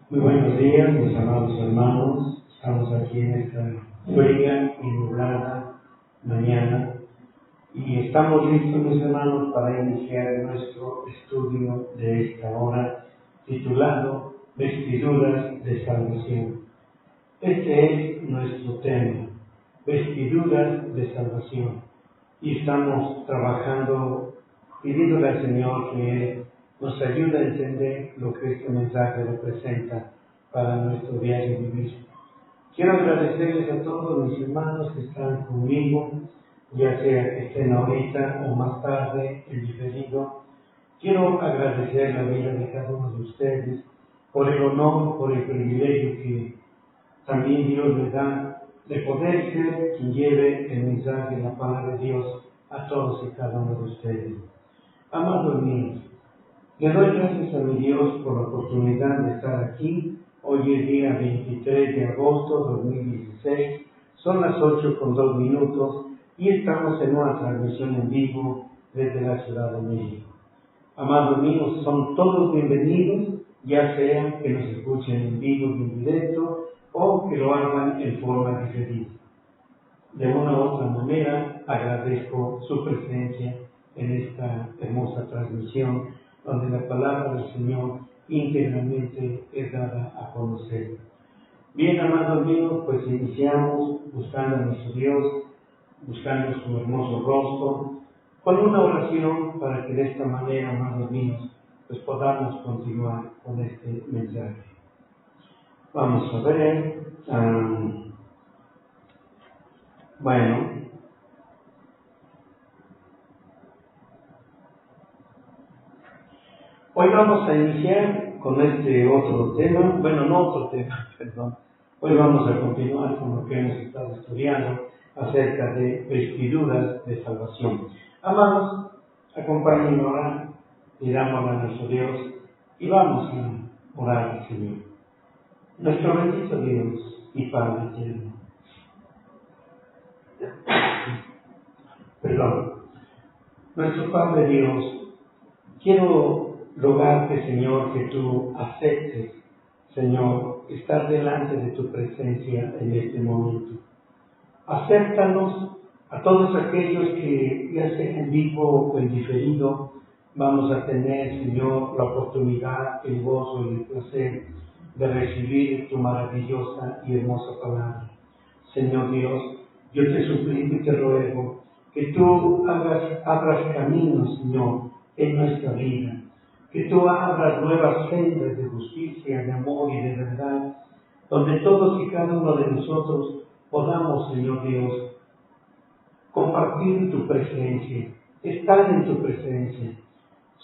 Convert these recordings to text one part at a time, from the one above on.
Muy buenos días, mis amados hermanos. Estamos aquí en esta fría y nublada mañana y estamos listos, mis hermanos, para iniciar nuestro estudio de esta hora titulado Vestiduras de Salvación. Este es nuestro tema, Vestiduras de Salvación. Y estamos trabajando, pidiéndole al Señor que nos ayude a entender lo que este mensaje representa para nuestro diario vivir. Quiero agradecerles a todos mis hermanos que están conmigo, ya sea que estén ahorita o más tarde en diferido. Quiero agradecer la vida de cada uno de ustedes por el honor, por el privilegio que también Dios me da de poder ser quien lleve el mensaje, la palabra de Dios a todos y cada uno de ustedes. Amados míos, le doy gracias a mi Dios por la oportunidad de estar aquí. Hoy es día 23 de agosto de 2016, son las 8:02 y estamos en una transmisión en vivo desde la Ciudad de México. Amados míos, son todos bienvenidos, ya sea que nos escuchen en vivo y en directo o que lo hagan en forma diferida. De una u otra manera, agradezco su presencia en esta hermosa transmisión, donde la palabra del Señor íntegramente es dada a conocer. Bien, amados míos, pues iniciamos buscando a nuestro Dios, buscando su hermoso rostro, con una oración para que de esta manera, amados míos, pues podamos continuar con este mensaje. Vamos a ver. Hoy vamos a iniciar con este otro tema, perdón. Hoy vamos a continuar con lo que hemos estado estudiando acerca de vestiduras de salvación. Amados, acompáñenme a orar, pidámosle a nuestro Dios y vamos a orar al Señor. Nuestro bendito Dios y Padre eterno. Nuestro Padre Dios, quiero rogarte, Señor, que tú aceptes, Señor, estar delante de tu presencia en este momento. Acéptanos a todos aquellos que, ya sea en vivo o en diferido, vamos a tener, Señor, la oportunidad, el gozo y el placer de recibir tu maravillosa y hermosa palabra. Señor Dios, yo te suplico y te ruego que tú abras caminos, Señor, en nuestra vida, que tú abras nuevas sendas de justicia, de amor y de verdad, donde todos y cada uno de nosotros podamos, Señor Dios, compartir tu presencia, estar en tu presencia,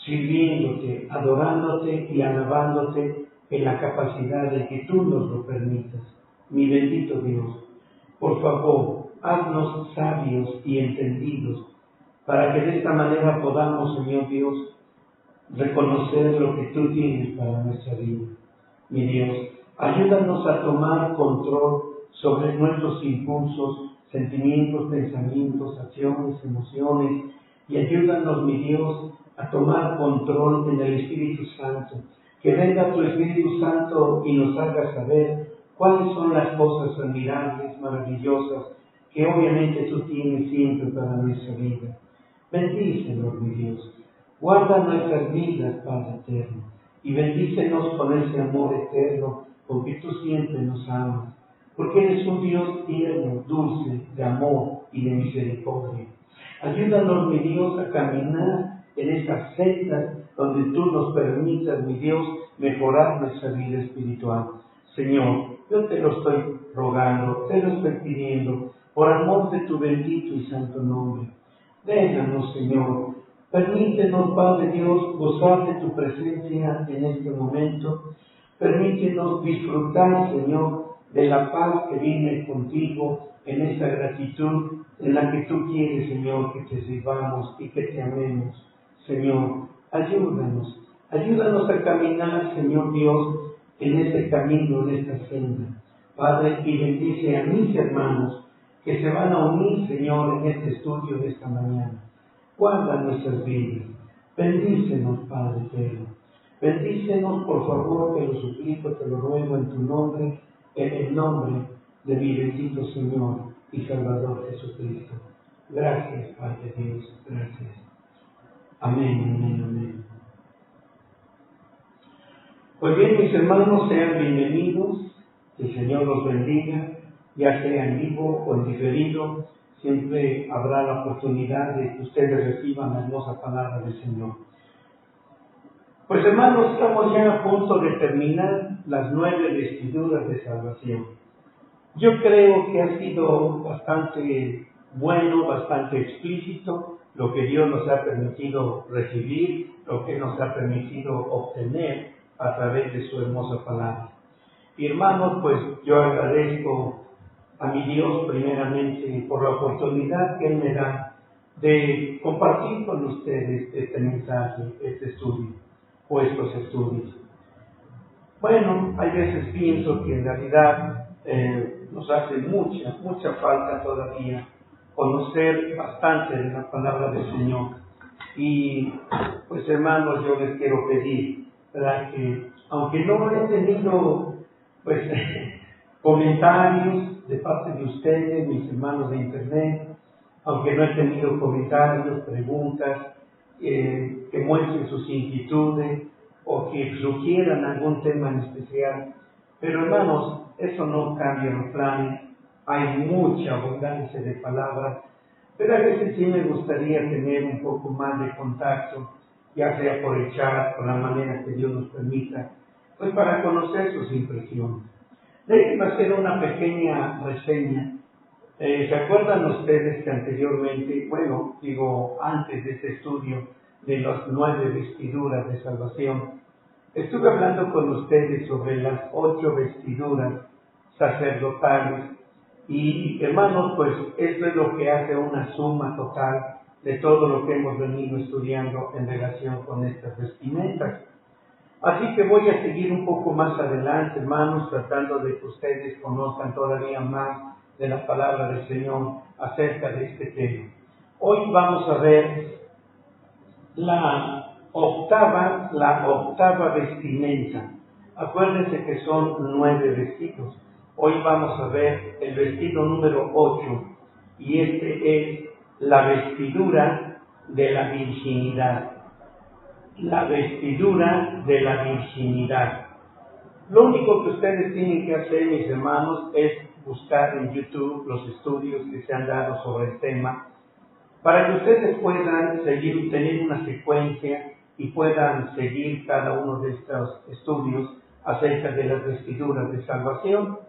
sirviéndote, adorándote y alabándote en la capacidad de que tú nos lo permitas. Mi bendito Dios, por favor, haznos sabios y entendidos, para que de esta manera podamos, Señor Dios, reconocer lo que tú tienes para nuestra vida. Mi Dios, ayúdanos a tomar control sobre nuestros impulsos, sentimientos, pensamientos, acciones, emociones, y ayúdanos, mi Dios, a tomar control en el Espíritu Santo. Que venga tu Espíritu Santo y nos haga saber cuáles son las cosas admirables, maravillosas, que obviamente tú tienes siempre para nuestra vida. Bendícenos, mi Dios. Guarda nuestras vidas, Padre eterno, y bendícenos con ese amor eterno, porque tú siempre nos amas, porque eres un Dios tierno, dulce, de amor y de misericordia. Ayúdanos, mi Dios, a caminar en esas sendas donde tú nos permitas, mi Dios, mejorar nuestra vida espiritual. Señor, yo te lo estoy rogando, te lo estoy pidiendo, por amor de tu bendito y santo nombre. Déjanos, Señor. Permítenos, Padre Dios, gozar de tu presencia en este momento. Permítenos disfrutar, Señor, de la paz que viene contigo, en esa gratitud en la que tú quieres, Señor, que te sirvamos y que te amemos. Señor, ayúdanos a caminar, Señor Dios, en este camino, en esta senda. Padre, y bendice a mis hermanos que se van a unir, Señor, en este estudio de esta mañana. Guarda nuestras vidas. Bendícenos, Padre eterno. Bendícenos, por favor, te lo suplico, te lo ruego en tu nombre, en el nombre de mi bendito Señor y Salvador Jesucristo. Gracias, Padre Dios, gracias. Amén, amén, amén. Pues bien, mis hermanos, sean bienvenidos, que el Señor los bendiga, ya sea en vivo o en diferido, siempre habrá la oportunidad de que ustedes reciban la hermosa palabra del Señor. Pues hermanos, estamos ya a punto de terminar las 9 vestiduras de salvación. Yo creo que ha sido bastante bueno, bastante explícito lo que Dios nos ha permitido recibir, lo que nos ha permitido obtener a través de su hermosa palabra. Y hermanos, pues yo agradezco a mi Dios primeramente por la oportunidad que Él me da de compartir con ustedes este mensaje, este estudio o estos estudios. Bueno, hay veces pienso que en realidad nos hace mucha falta todavía conocer bastante de la palabra del Señor. Y pues hermanos, yo les quiero pedir, ¿verdad?, que aunque no he tenido pues comentarios de parte de ustedes, mis hermanos de internet, aunque no he tenido comentarios, preguntas, que muestren sus inquietudes o que sugieran algún tema en especial, pero hermanos, eso no cambia los planes. Hay mucha abundancia de palabras, pero a veces sí me gustaría tener un poco más de contacto, ya sea por el chat, por la manera que Dios nos permita, pues para conocer sus impresiones. Déjenme hacer una pequeña reseña. ¿Se acuerdan ustedes que anteriormente, antes de este estudio de las 9 vestiduras de salvación, estuve hablando con ustedes sobre las 8 vestiduras sacerdotales? Y hermanos, pues esto es lo que hace una suma total de todo lo que hemos venido estudiando en relación con estas vestimentas. Así que voy a seguir un poco más adelante, hermanos, tratando de que ustedes conozcan todavía más de la palabra del Señor acerca de este tema. Hoy vamos a ver la octava vestimenta. Acuérdense que son 9 vestidos. Hoy vamos a ver el vestido número 8, y este es la vestidura de la virginidad. La vestidura de la virginidad. Lo único que ustedes tienen que hacer, mis hermanos, es buscar en YouTube los estudios que se han dado sobre el tema, para que ustedes puedan tener una secuencia y puedan seguir cada uno de estos estudios acerca de las vestiduras de salvación.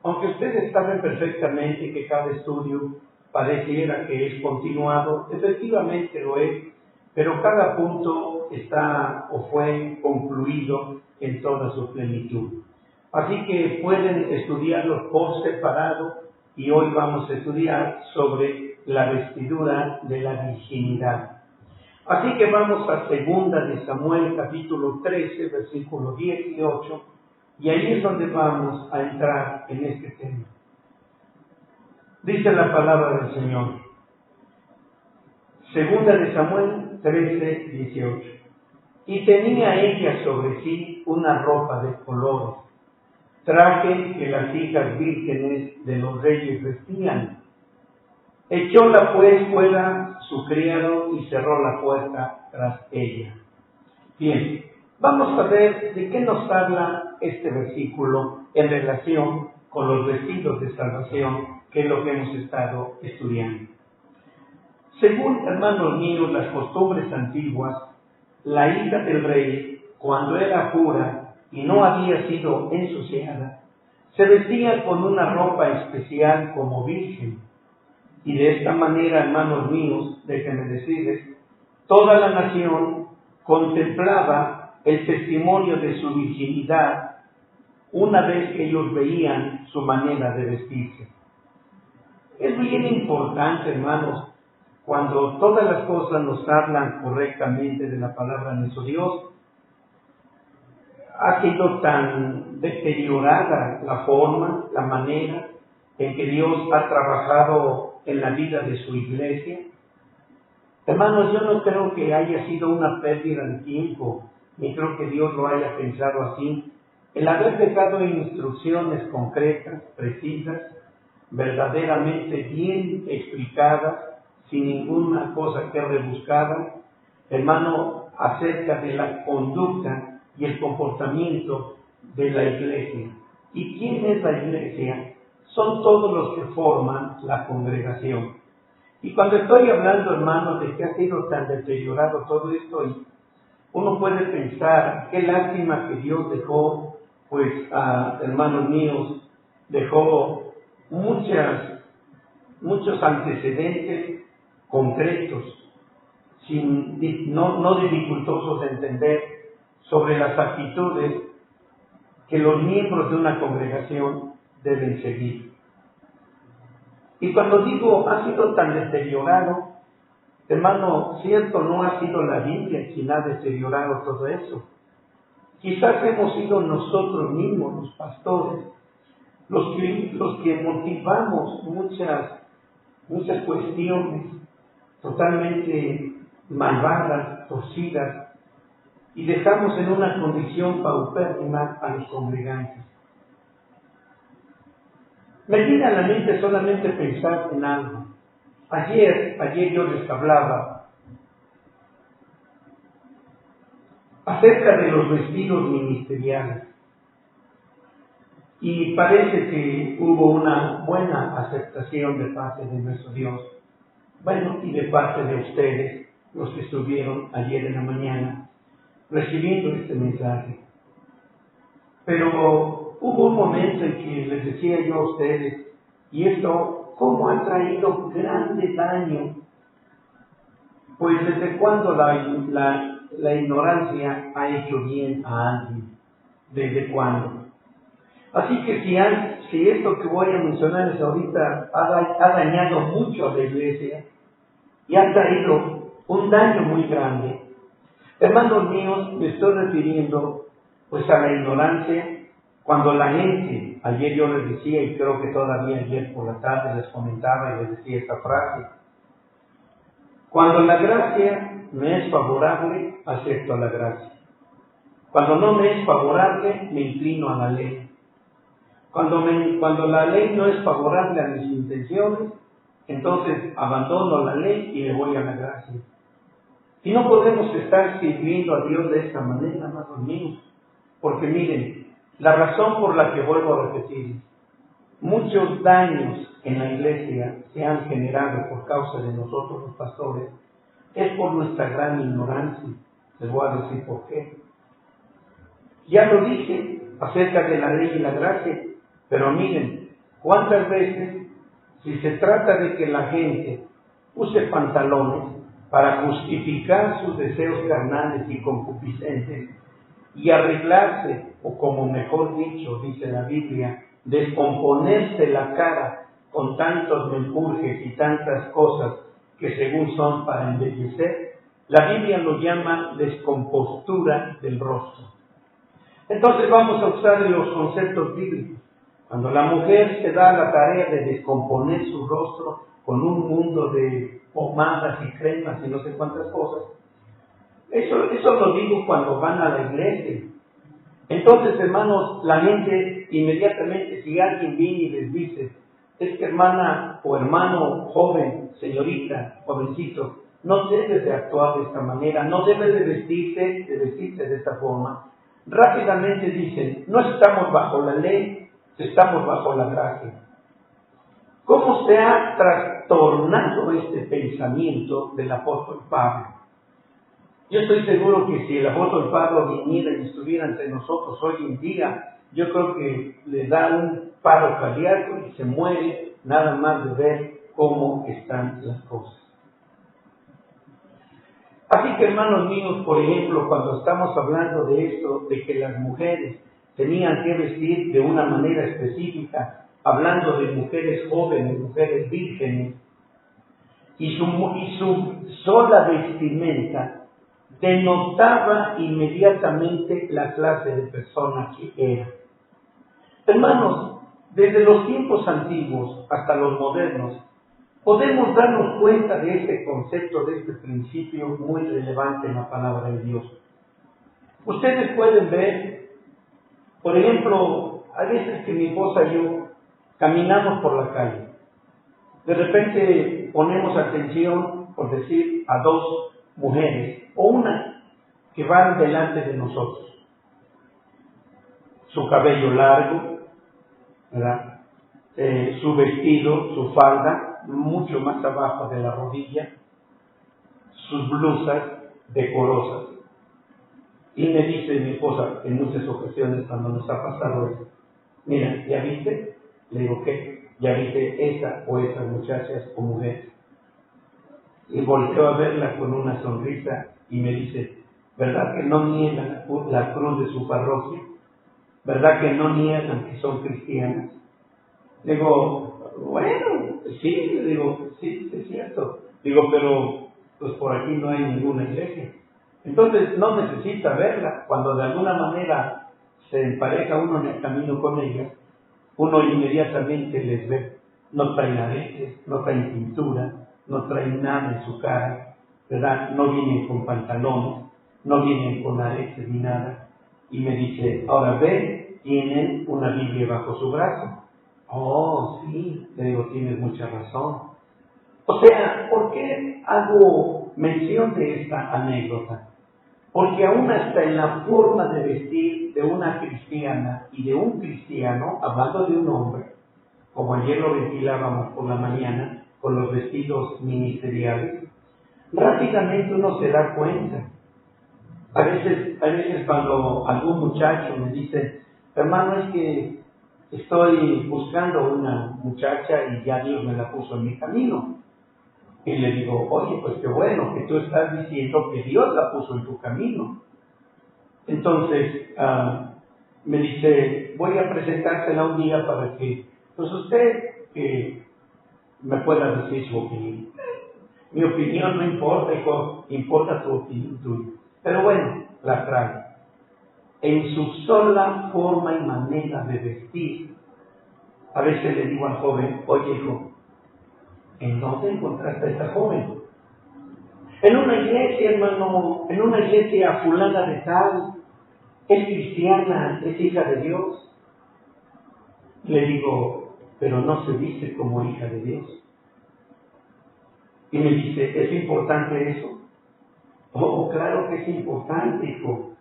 Aunque ustedes saben perfectamente que cada estudio pareciera que es continuado, efectivamente lo es, pero cada punto está o fue concluido en toda su plenitud. Así que pueden estudiarlos por separado, y hoy vamos a estudiar sobre la vestidura de la virginidad. Así que vamos a 2 de Samuel, capítulo 13, versículos 18, y ahí es donde vamos a entrar en este tema. Dice la palabra del Señor. 2 de Samuel 13, 18. Y tenía ella sobre sí una ropa de colores, traje que las hijas vírgenes de los reyes vestían. Echóla pues fuera su criado y cerró la puerta tras ella. Bien, vamos a ver de qué nos habla este versículo en relación con los vestidos de salvación, que es lo que hemos estado estudiando. Según, hermanos míos, las costumbres antiguas, la hija del rey, cuando era pura y no había sido ensuciada, se vestía con una ropa especial como virgen. Y de esta manera, hermanos míos, déjenme decirles, toda la nación contemplaba el testimonio de su virginidad una vez que ellos veían su manera de vestirse. Es bien importante, hermanos, cuando todas las cosas nos hablan correctamente de la palabra de nuestro Dios. Ha sido tan deteriorada la forma, la manera en que Dios ha trabajado en la vida de su iglesia. Hermanos, yo no creo que haya sido una pérdida de tiempo ni creo que Dios lo haya pensado así, el haber dejado instrucciones concretas, precisas, verdaderamente bien explicadas, sin ninguna cosa que rebuscada, hermano, acerca de la conducta y el comportamiento de la iglesia. ¿Y quién es la iglesia? Son todos los que forman la congregación. Y cuando estoy hablando, hermanos, de que ha sido tan deteriorado todo esto, uno puede pensar, qué lástima que Dios dejó, pues, hermanos míos, dejó muchos antecedentes concretos, no dificultosos de entender, sobre las actitudes que los miembros de una congregación deben seguir. Y cuando digo ha sido tan deteriorado, hermano, cierto, no ha sido la Biblia quien ha deteriorado todo eso. Quizás hemos sido nosotros mismos, los pastores, los que motivamos muchas cuestiones totalmente malvadas, torcidas, y dejamos en una condición paupérrima a los congregantes. Me viene a la mente solamente pensar en algo. Ayer yo les hablaba acerca de los vestidos ministeriales, y parece que hubo una buena aceptación de parte de nuestro Dios, bueno, y de parte de ustedes, los que estuvieron ayer en la mañana recibiendo este mensaje. Pero hubo un momento en que les decía yo a ustedes, y esto, ¿cómo ha traído grande daño? Pues desde cuándo la ignorancia ha hecho bien a alguien, ¿desde cuándo? Así que si esto que voy a mencionarles ahorita ha dañado mucho a la iglesia y ha traído un daño muy grande, hermanos míos, me estoy refiriendo pues a la ignorancia, cuando la gente, ayer yo les decía, y creo que todavía ayer por la tarde les comentaba y les decía esta frase: cuando la gracia me es favorable, acepto la gracia. Cuando no me es favorable, me inclino a la ley. Cuando la ley no es favorable a mis intenciones, entonces abandono la ley y me voy a la gracia. Y no podemos estar sirviendo a Dios de esta manera, amados míos, porque miren, la razón por la que vuelvo a repetir, muchos daños en la iglesia se han generado por causa de nosotros los pastores, es por nuestra gran ignorancia. Les voy a decir por qué. Ya lo dije acerca de la ley y la gracia, pero miren, ¿cuántas veces, si se trata de que la gente use pantalones para justificar sus deseos carnales y concupiscentes y arreglarse, o como mejor dicho, dice la Biblia, descomponerse la cara con tantos menjurjes y tantas cosas que según son para embellecer, la Biblia lo llama descompostura del rostro? Entonces vamos a usar los conceptos bíblicos. Cuando la mujer se da la tarea de descomponer su rostro con un mundo de pomadas y cremas y no sé cuántas cosas, eso lo digo cuando van a la iglesia. Entonces, hermanos, la gente inmediatamente, si alguien viene y les dice, es que hermana o hermano joven, señorita, jovencito, no debes de actuar de esta manera, no debes de vestirse de esta forma, rápidamente dicen, no estamos bajo la ley, estamos bajo la gracia. ¿Cómo se ha trastornado este pensamiento del apóstol Pablo? Yo estoy seguro que si el apóstol Pablo viniera y estuviera entre nosotros hoy en día, yo creo que le da un paro cardíaco y se muere nada más de ver cómo están las cosas. Así que, hermanos míos, por ejemplo, cuando estamos hablando de esto, de que las mujeres tenían que vestir de una manera específica, hablando de mujeres jóvenes, mujeres vírgenes, y su sola vestimenta denotaba inmediatamente la clase de persona que era. Hermanos, desde los tiempos antiguos hasta los modernos, podemos darnos cuenta de este concepto, de este principio muy relevante en la palabra de Dios. Ustedes pueden ver, por ejemplo, a veces que mi esposa y yo caminamos por la calle, de repente ponemos atención, por decir, a dos mujeres, o una, que van delante de nosotros. Su cabello largo, ¿verdad? Su vestido, su falda, mucho más abajo de la rodilla, sus blusas decorosas. Y me dice mi esposa en muchas ocasiones cuando nos ha pasado eso, mira, ¿ya viste? Le digo, ¿qué? ¿Ya viste esa o esas muchachas o mujeres? Y volteo a verla con una sonrisa y me dice, ¿verdad que no niegan la cruz de su parroquia? ¿Verdad que no niegan que son cristianas? Digo, bueno, sí, le digo, sí, es cierto. Digo, pero pues por aquí no hay ninguna iglesia. Entonces no necesita verla. Cuando de alguna manera se empareja uno en el camino con ellas, uno inmediatamente les ve. No traen aretes, no traen pintura, no traen nada en su cara, ¿verdad? No vienen con pantalones, no vienen con aretes ni nada. Y me dice, ahora ve, tienen una Biblia bajo su brazo. Oh, sí, le digo, tienes mucha razón. O sea, ¿por qué hago mención de esta anécdota? Porque aún hasta en la forma de vestir de una cristiana y de un cristiano, hablando de un hombre, como ayer lo ventilábamos por la mañana, con los vestidos ministeriales, rápidamente uno se da cuenta. A veces cuando algún muchacho me dice, hermano, es que estoy buscando una muchacha y ya Dios me la puso en mi camino. Y le digo, oye, pues qué bueno que tú estás diciendo que Dios la puso en tu camino. Entonces, me dice, voy a presentársela un día para que, pues usted me pueda decir su opinión. Mi opinión no importa, hijo, importa tu opinión tuya. Pero bueno, la traigo. En su sola forma y manera de vestir, a veces le digo al joven, oye hijo, ¿en dónde encontraste a esta joven? En una iglesia, hermano, en una iglesia fulana de tal, es cristiana, es hija de Dios. Le digo, pero no se dice como hija de Dios. Y me dice, ¿es importante eso? Oh, claro que es importante, hijo.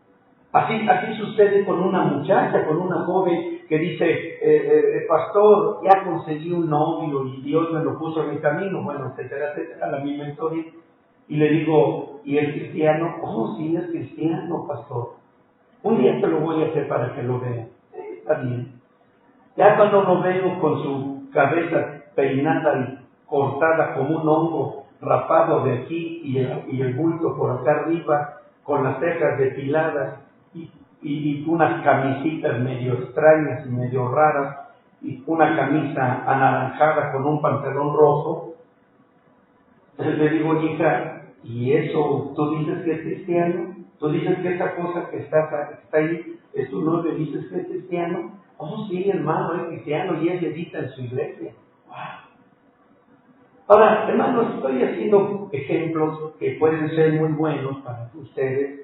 Así sucede con una muchacha, con una joven que dice, pastor, ya conseguí un novio y Dios me lo puso en mi camino, bueno, etcétera, etcétera, la misma historia. Y le digo, ¿y es cristiano? Oh, sí, es cristiano, pastor. Un día te lo voy a hacer para que lo vean. Está bien. Ya cuando lo veo con su cabeza peinada y cortada como un hongo, rapado de aquí y el bulto por acá arriba, con las cejas depiladas y unas camisitas medio extrañas y medio raras, y una camisa anaranjada con un pantalón rojo, le digo, hija, ¿y eso tú dices que es cristiano? ¿Tú dices que esa cosa que está ahí es tu novio? ¿Dices que es cristiano? Oh, sí, hermano, es cristiano y él edita en su iglesia. ¡Wow! Ahora, hermanos, estoy haciendo ejemplos que pueden ser muy buenos para ustedes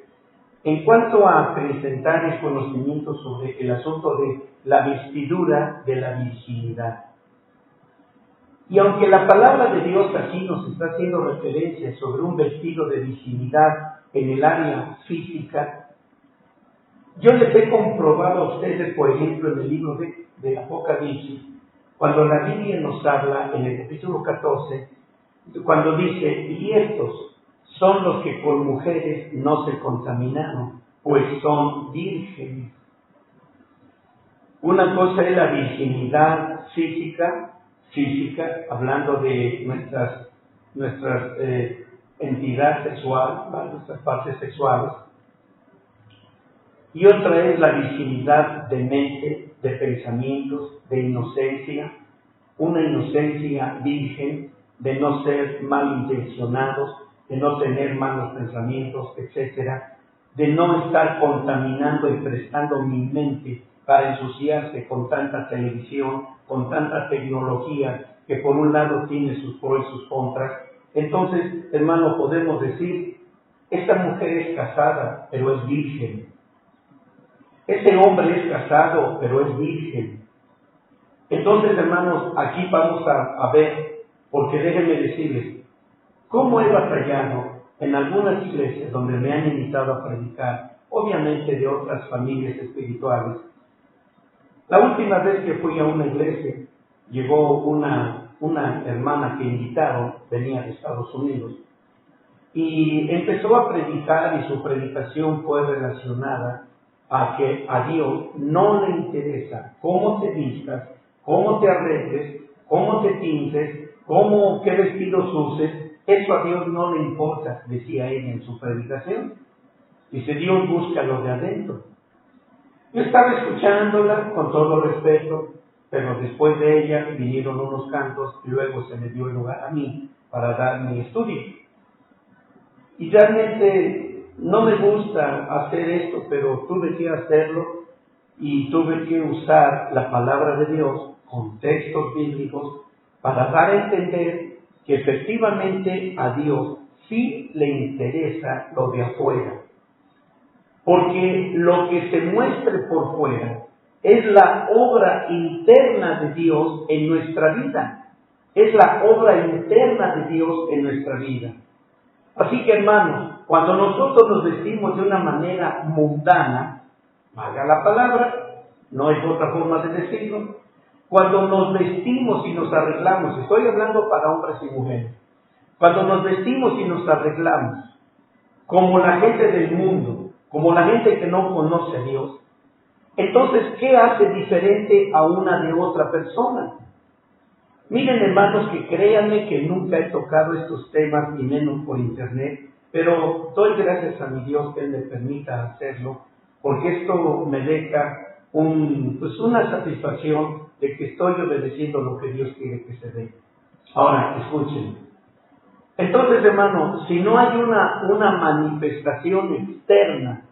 en cuanto a presentarles conocimientos sobre el asunto de la vestidura de la virginidad. Y aunque la palabra de Dios aquí nos está haciendo referencia sobre un vestido de virginidad en el área física, yo les he comprobado a ustedes, por ejemplo, en el libro de Apocalipsis, cuando la Biblia nos habla en el capítulo 14, cuando dice, y estos son los que con mujeres no se contaminaron, pues son vírgenes. Una cosa es la virginidad física, hablando de nuestras entidad sexual, nuestras partes sexuales, y otra es la virginidad de mente, de pensamientos, de inocencia, una inocencia virgen, de no ser malintencionados, de no tener malos pensamientos, etcétera, de no estar contaminando y prestando mi mente para ensuciarse con tanta televisión, con tanta tecnología, que por un lado tiene sus pros y sus contras. Entonces, hermano, podemos decir, esta mujer es casada, pero es virgen. ese hombre es casado, pero es virgen. Entonces, hermanos, aquí vamos a ver, porque déjenme decirles, cómo he batallado en algunas iglesias donde me han invitado a predicar, obviamente de otras familias espirituales. La última vez que fui a una iglesia, llegó una hermana que invitaron, venía de Estados Unidos, y empezó a predicar, y su predicación fue relacionada a que a Dios no le interesa cómo te vistas, cómo te arregles, cómo te pintes, qué vestidos uses. Eso a Dios no le importa, decía ella en su predicación. Dice, Dios busca lo de adentro. Yo estaba escuchándola con todo respeto, pero después de ella vinieron unos cantos y luego se me dio el lugar a mí para dar mi estudio. Y realmente no me gusta hacer esto, pero tuve que hacerlo y tuve que usar la palabra de Dios con textos bíblicos para dar a entender que efectivamente a Dios sí le interesa lo de afuera. Porque lo que se muestre por fuera es la obra interna de Dios en nuestra vida. Es la obra interna de Dios en nuestra vida. Así que, hermanos, cuando nosotros nos vestimos de una manera mundana, valga la palabra, no hay otra forma de decirlo, cuando nos vestimos y nos arreglamos, estoy hablando para hombres y mujeres, cuando nos vestimos y nos arreglamos, como la gente del mundo, como la gente que no conoce a Dios, entonces, ¿qué hace diferente a una de otra persona? Miren, hermanos, que créanme que nunca he tocado estos temas, y menos por internet, pero doy gracias a mi Dios que Él me permita hacerlo, porque esto me deja una satisfacción de que estoy obedeciendo lo que Dios quiere que se dé. Ahora, escuchen. Entonces, hermano, si no hay una manifestación externa,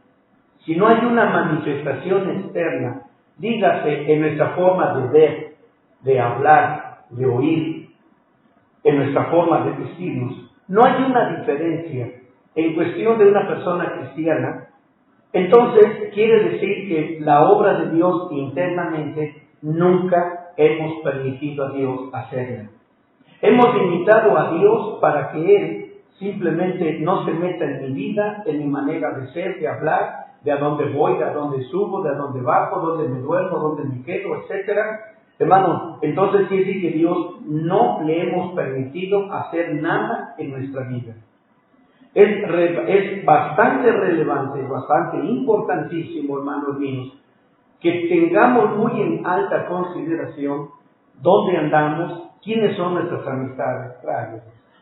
dígase en nuestra forma de ver, de hablar, de oír, en nuestra forma de vestirnos, no hay una diferencia en cuestión de una persona cristiana, entonces quiere decir que la obra de Dios internamente nunca hemos permitido a Dios hacerla. Hemos invitado a Dios para que Él simplemente no se meta en mi vida, en mi manera de ser, de hablar, de a dónde voy, de a dónde subo, de a dónde bajo, dónde me duermo, dónde me quedo, etcétera. Hermano, entonces quiere decir que Dios no le hemos permitido hacer nada en nuestra vida. Es bastante relevante, bastante importantísimo, hermanos míos, que tengamos muy en alta consideración dónde andamos, quiénes son nuestras amistades.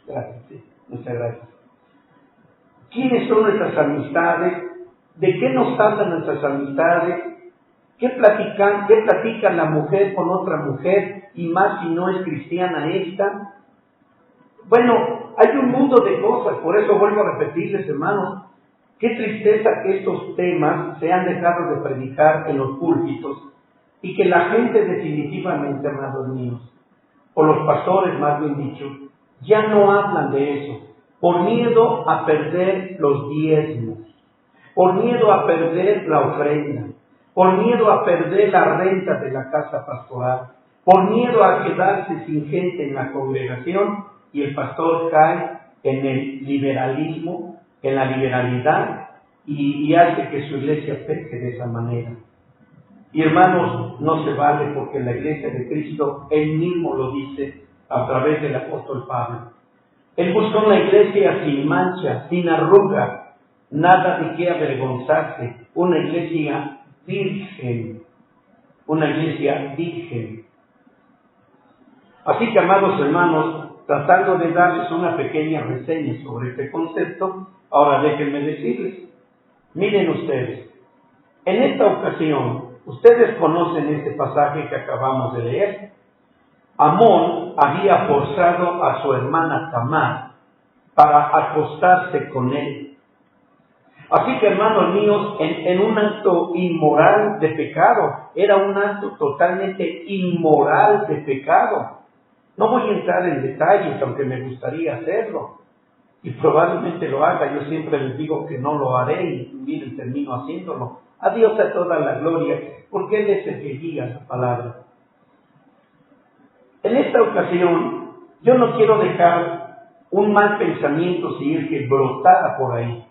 Gracias, sí, muchas gracias. ¿Quiénes son nuestras amistades? ¿De qué nos hablan nuestras amistades? ¿Qué platican la mujer con otra mujer? Y más si no es cristiana esta. Bueno, hay un mundo de cosas, por eso vuelvo a repetirles, hermanos, qué tristeza que estos temas se han dejado de predicar en los púlpitos y que la gente definitivamente, hermanos míos, o los pastores más bien dicho, ya no hablan de eso, por miedo a perder los diezmos, por miedo a perder la ofrenda, por miedo a perder la renta de la casa pastoral, por miedo a quedarse sin gente en la congregación, y el pastor cae en el liberalismo, en la liberalidad, y hace que su iglesia peque de esa manera. Y hermanos, no se vale, porque la iglesia de Cristo, Él mismo lo dice a través del apóstol Pablo. Él busca una iglesia sin mancha, sin arruga, nada de qué avergonzarse, una iglesia virgen, una iglesia virgen. Así que, amados hermanos, tratando de darles una pequeña reseña sobre este concepto, ahora déjenme decirles, miren ustedes, en esta ocasión, ustedes conocen este pasaje que acabamos de leer. Amón había forzado a su hermana Tamar para acostarse con él. Así que, hermanos míos, en un acto inmoral de pecado, era un acto totalmente inmoral de pecado. No voy a entrar en detalles, aunque me gustaría hacerlo, y probablemente lo haga. Yo siempre les digo que no lo haré, y miren, termino haciéndolo. A Dios a toda la gloria, porque Él es el que guía la palabra. En esta ocasión, yo no quiero dejar un mal pensamiento si es que brotara por ahí.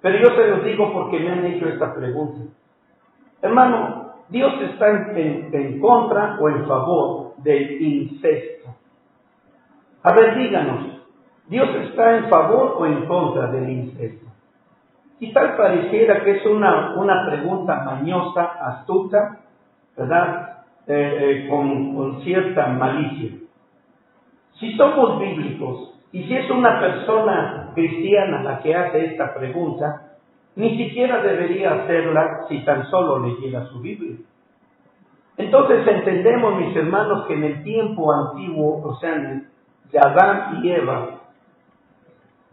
Pero yo se los digo porque me han hecho esta pregunta. Hermano, ¿Dios está en contra o en favor del incesto? A ver, díganos, ¿Dios está en favor o en contra del incesto? Y tal pareciera que es una pregunta mañosa, astuta, ¿verdad? Con cierta malicia. Si somos bíblicos, y si es una persona cristiana la que hace esta pregunta, ni siquiera debería hacerla si tan solo leyera su Biblia. Entonces entendemos, mis hermanos, que en el tiempo antiguo, o sea, de Adán y Eva,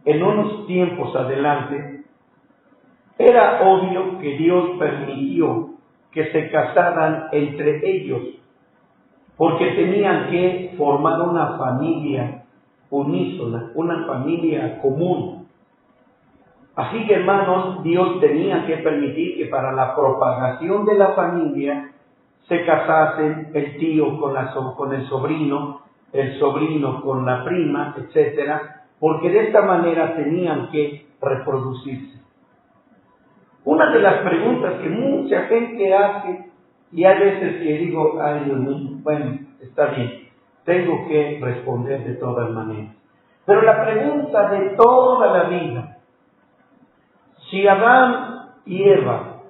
en unos tiempos adelante, era obvio que Dios permitió que se casaran entre ellos, porque tenían que formar una familia unísona, una familia común. Así que, hermanos, Dios tenía que permitir que para la propagación de la familia se casasen el tío con el sobrino con la prima, etcétera, porque de esta manera tenían que reproducirse. Una de las preguntas que mucha gente hace, y hay veces que digo, ay Dios mío, bueno, está bien, tengo que responder de todas maneras. Pero la pregunta de toda la vida, si Adán y Eva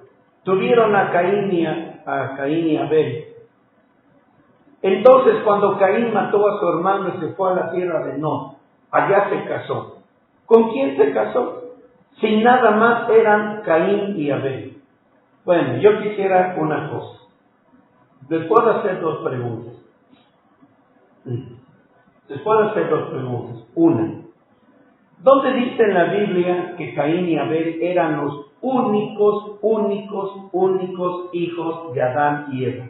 tuvieron a Caín y Abel, entonces cuando Caín mató a su hermano y se fue a la tierra de Nod, allá se casó. ¿Con quién se casó? Si nada más eran Caín y Abel. Bueno, yo quisiera una cosa. Les puedo hacer dos preguntas. Una, ¿dónde dice en la Biblia que Caín y Abel eran los únicos hijos de Adán y Eva?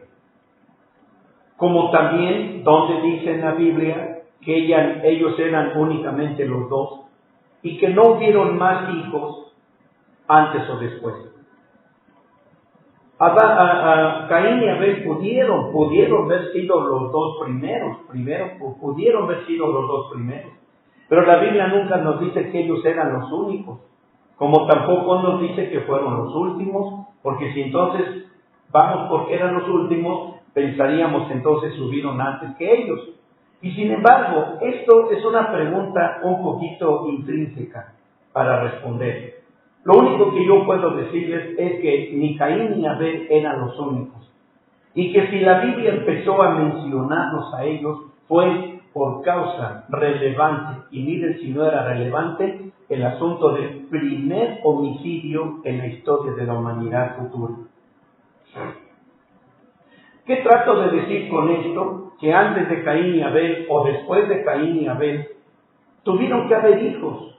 Como también, ¿dónde dice en la Biblia que ellos eran únicamente los dos y que no hubieron más hijos antes o después? Caín y Abel pudieron haber sido los dos primeros, pero la Biblia nunca nos dice que ellos eran los únicos, como tampoco nos dice que fueron los últimos, porque si entonces vamos porque eran los últimos, pensaríamos entonces subieron antes que ellos. Y sin embargo, esto es una pregunta un poquito intrínseca para responder. Lo único que yo puedo decirles es que ni Caín ni Abel eran los únicos. Y que si la Biblia empezó a mencionarlos a ellos, fue por causa relevante. Y miren si no era relevante el asunto del primer homicidio en la historia de la humanidad futura. ¿Qué trato de decir con esto? Que antes de Caín y Abel o después de Caín y Abel, tuvieron que haber hijos.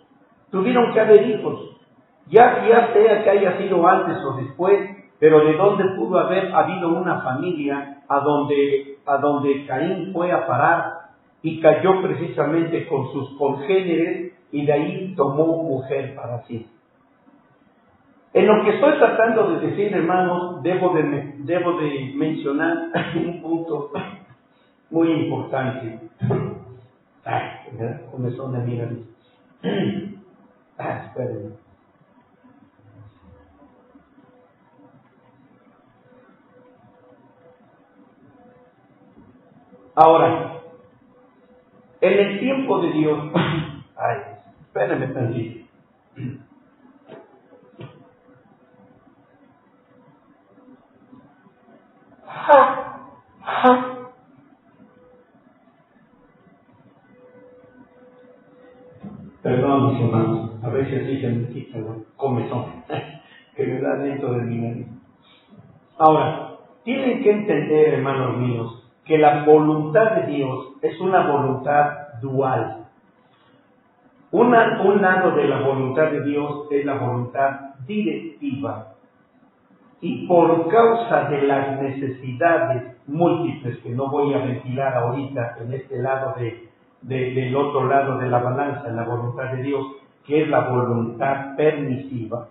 Ya sea que haya sido antes o después, pero de dónde pudo haber habido una familia a donde Caín fue a parar y cayó precisamente con sus congéneres y de ahí tomó mujer para sí. En lo que estoy tratando de decir, hermanos, debo de mencionar un punto muy importante. Comezón de mirar. Espérenme. Ahora, en el tiempo de Dios, espérenme tantito. Perdón, mis hermanos, a veces sí se me quita la comezón que me da dentro de mi nariz. Ahora, tienen que entender, hermanos míos, que la voluntad de Dios es una voluntad dual. Un lado de la voluntad de Dios es la voluntad directiva. Y por causa de las necesidades múltiples que no voy a ventilar ahorita en este lado del otro lado de la balanza, en la voluntad de Dios, que es la voluntad permisiva,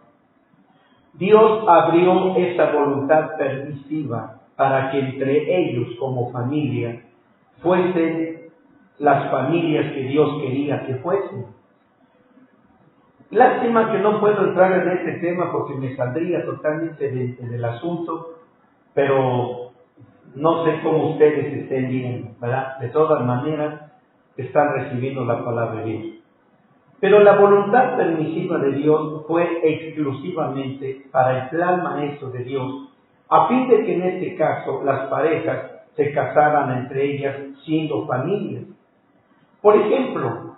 Dios abrió esa voluntad permisiva para que entre ellos como familia fuesen las familias que Dios quería que fuesen. Lástima que no puedo entrar en este tema porque me saldría totalmente del asunto, pero no sé cómo ustedes estén viendo, ¿verdad? De todas maneras, están recibiendo la palabra de Dios. Pero la voluntad permisiva de Dios fue exclusivamente para el plan maestro de Dios, a fin de que en este caso las parejas se casaran entre ellas siendo familias. Por ejemplo,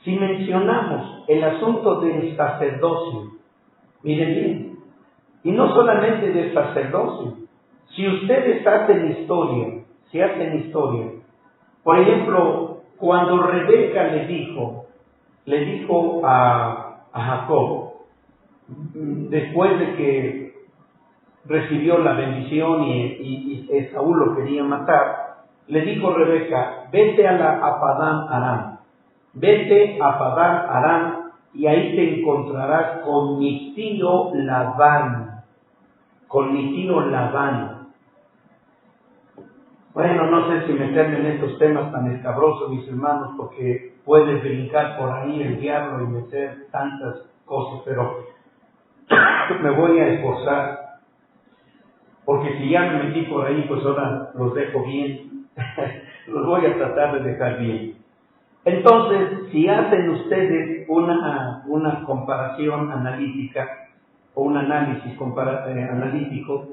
si mencionamos el asunto del sacerdocio, miren bien, y no solamente del sacerdocio, si ustedes hacen historia, por ejemplo, cuando Rebeca le dijo a Jacob, después de que recibió la bendición y Esaú lo quería matar, le dijo Rebeca, vete a Padán Aram, y ahí te encontrarás con mi tío Labán. Bueno, no sé si meterme en estos temas tan escabrosos, mis hermanos, porque puede brincar por ahí el diablo y meter tantas cosas, pero me voy a esforzar, porque si ya me metí por ahí, pues ahora los dejo bien, los voy a tratar de dejar bien. Entonces, si hacen ustedes una comparación analítica o un análisis analítico,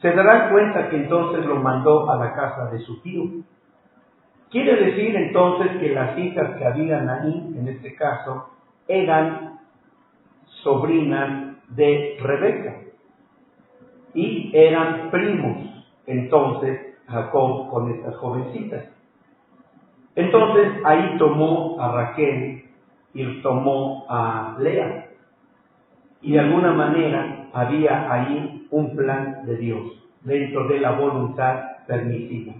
se darán cuenta que entonces lo mandó a la casa de su tío. Quiere decir entonces que las hijas que habían ahí, en este caso, eran sobrinas de Rebeca y eran primos, entonces, Jacob con estas jovencitas. Entonces ahí tomó a Raquel y tomó a Lea. Y de alguna manera había ahí un plan de Dios dentro de la voluntad permisiva.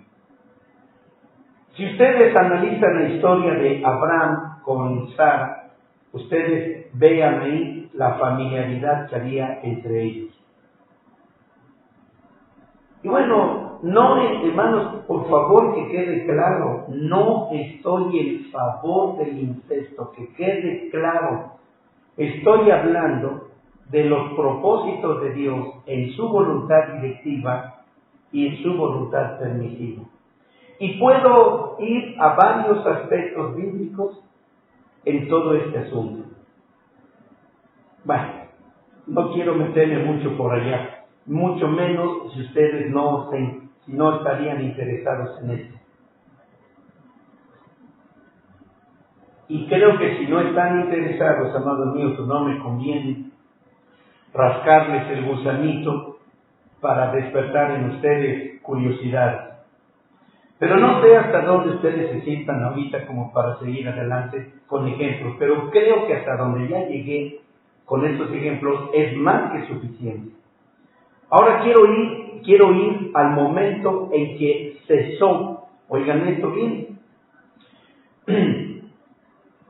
Si ustedes analizan la historia de Abraham con Sara, ustedes vean ahí la familiaridad que había entre ellos. Y bueno, no, hermanos, por favor que quede claro, no estoy en favor del incesto, que quede claro. Estoy hablando de los propósitos de Dios en su voluntad directiva y en su voluntad permisiva. Y puedo ir a varios aspectos bíblicos en todo este asunto. Bueno, no quiero meterme mucho por allá, mucho menos si ustedes no estarían interesados en esto. Y creo que si no están interesados, amados míos, pues no me conviene rascarles el gusanito para despertar en ustedes curiosidad. Pero no sé hasta dónde ustedes se sientan ahorita como para seguir adelante con ejemplos, pero creo que hasta donde ya llegué con estos ejemplos es más que suficiente. Ahora quiero ir al momento en que cesó. Oigan esto bien.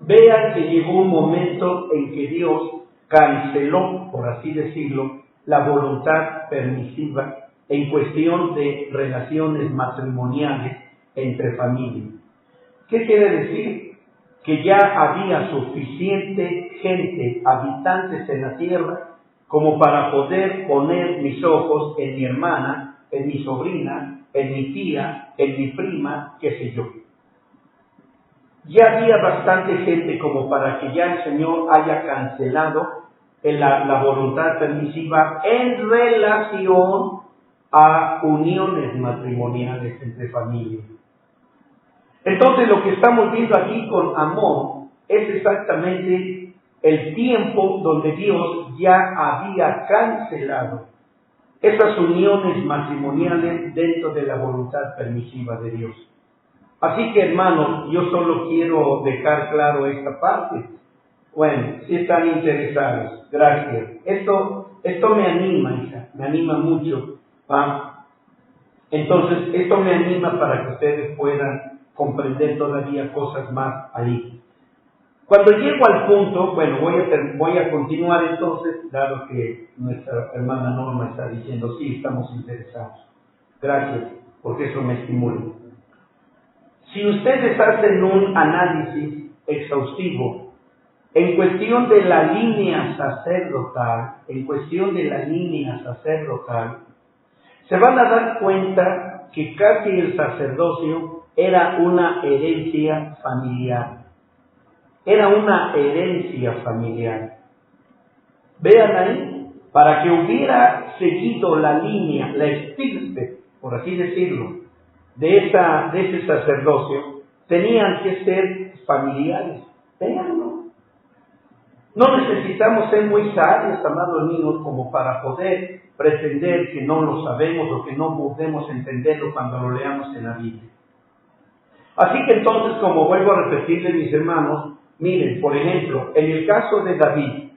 Vean que llegó un momento en que Dios canceló, por así decirlo, la voluntad permisiva en cuestión de relaciones matrimoniales entre familias. ¿Qué quiere decir? Que ya había suficiente gente, habitantes en la tierra, como para poder poner mis ojos en mi hermana, en mi sobrina, en mi tía, en mi prima, qué sé yo. Ya había bastante gente como para que ya el Señor haya cancelado la voluntad permisiva en relación a uniones matrimoniales entre familias. Entonces lo que estamos viendo aquí con Amor es exactamente el tiempo donde Dios ya había cancelado esas uniones matrimoniales dentro de la voluntad permisiva de Dios. Así que, hermanos, yo solo quiero dejar claro esta parte. Bueno, si están interesados, gracias. Esto me anima, hija, me anima mucho. ¿Va? Entonces, esto me anima para que ustedes puedan comprender todavía cosas más ahí. Cuando llego al punto, bueno, voy a continuar entonces, dado que nuestra hermana Norma está diciendo, sí, estamos interesados. Gracias, porque eso me estimula. Si ustedes hacen un análisis exhaustivo en cuestión de la línea sacerdotal, se van a dar cuenta que casi el sacerdocio era una herencia familiar. Vean ahí, para que hubiera seguido la línea, la estirpe, por así decirlo, de ese sacerdocio, tenían que ser familiares. Véanlo. No necesitamos ser muy sabios, amados amigos, como para poder pretender que no lo sabemos o que no podemos entenderlo cuando lo leamos en la Biblia. Así que entonces, como vuelvo a repetirle, mis hermanos, miren, por ejemplo, en el caso de David,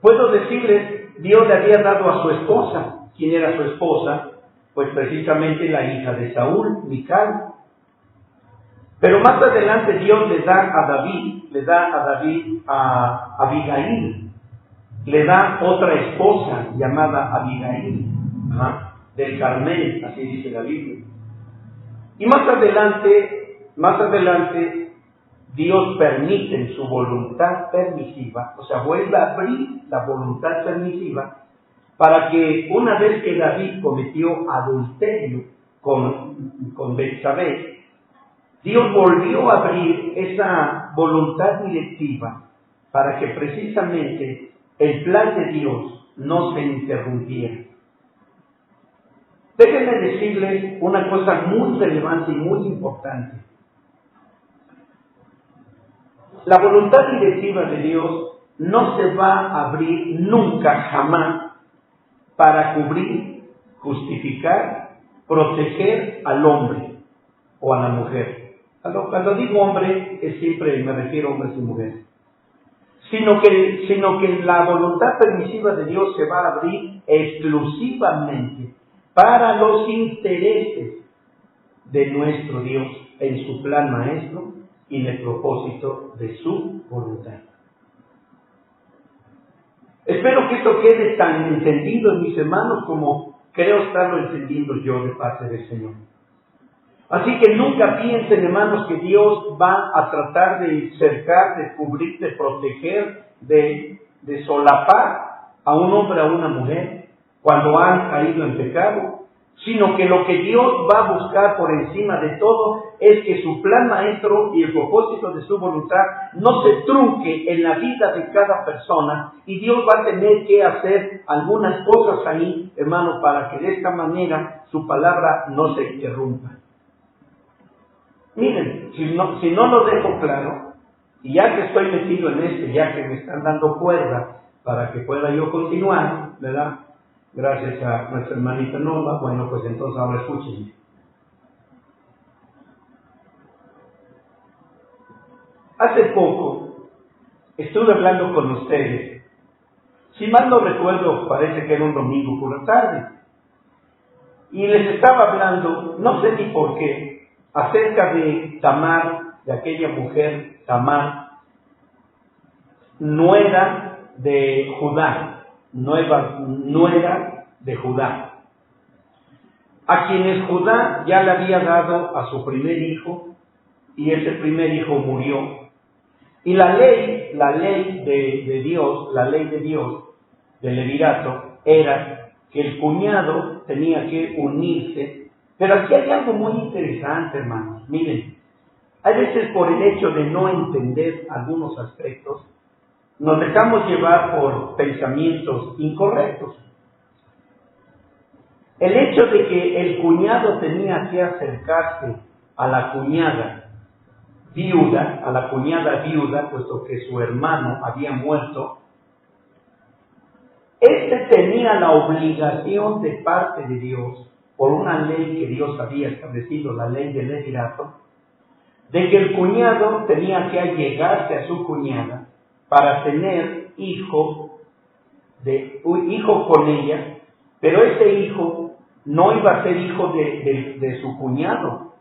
puedo decirles, Dios le había dado a su esposa. ¿Quién era su esposa? Pues precisamente la hija de Saúl, Mical. Pero más adelante Dios le da a David a Abigail. Le da otra esposa llamada Abigail, del Carmel, así dice la Biblia. Y más adelante, Dios permite en su voluntad permisiva, o sea, vuelve a abrir la voluntad permisiva, para que una vez que David cometió adulterio con Betsabé, Dios volvió a abrir esa voluntad directiva para que precisamente el plan de Dios no se interrumpiera. Déjenme decirles una cosa muy relevante y muy importante. La voluntad directiva de Dios no se va a abrir nunca, jamás, para cubrir, justificar, proteger al hombre o a la mujer. Cuando digo hombre, siempre me refiero a hombres y mujeres. Sino que la voluntad permisiva de Dios se va a abrir exclusivamente para los intereses de nuestro Dios en su plan maestro y en el propósito de su voluntad. Espero que esto quede tan entendido en mis hermanos como creo estarlo entendiendo yo de parte del Señor. Así que nunca piensen, hermanos, que Dios va a tratar de cercar, de cubrir, de proteger, de solapar a un hombre, a una mujer, cuando han caído en pecado, sino que lo que Dios va a buscar por encima de todo es que su plan maestro y el propósito de su voluntad no se trunque en la vida de cada persona, y Dios va a tener que hacer algunas cosas ahí, hermanos, para que de esta manera su palabra no se interrumpa. Miren, si no lo dejo claro, y ya que estoy metido en esto, ya que me están dando cuerda para que pueda yo continuar, ¿verdad? Gracias a nuestra hermanita Norma, bueno, pues entonces ahora escuchen. Hace poco estuve hablando con ustedes, si mal no recuerdo, parece que era un domingo por la tarde, y les estaba hablando, no sé ni por qué, acerca de Tamar, de aquella mujer Tamar, nuera de Judá, nuera de Judá, a quienes Judá ya le había dado a su primer hijo, y ese primer hijo murió. Y la ley de Dios, del levirato, era que el cuñado tenía que unirse. Pero aquí hay algo muy interesante, hermanos. Miren, hay veces por el hecho de no entender algunos aspectos, nos dejamos llevar por pensamientos incorrectos. El hecho de que el cuñado tenía que acercarse a la cuñada viuda, puesto que su hermano había muerto, este tenía la obligación de parte de Dios, por una ley que Dios había establecido, la ley del levirato, de que el cuñado tenía que allegarse a su cuñada para tener hijo con ella, pero ese hijo no iba a ser hijo de su cuñado,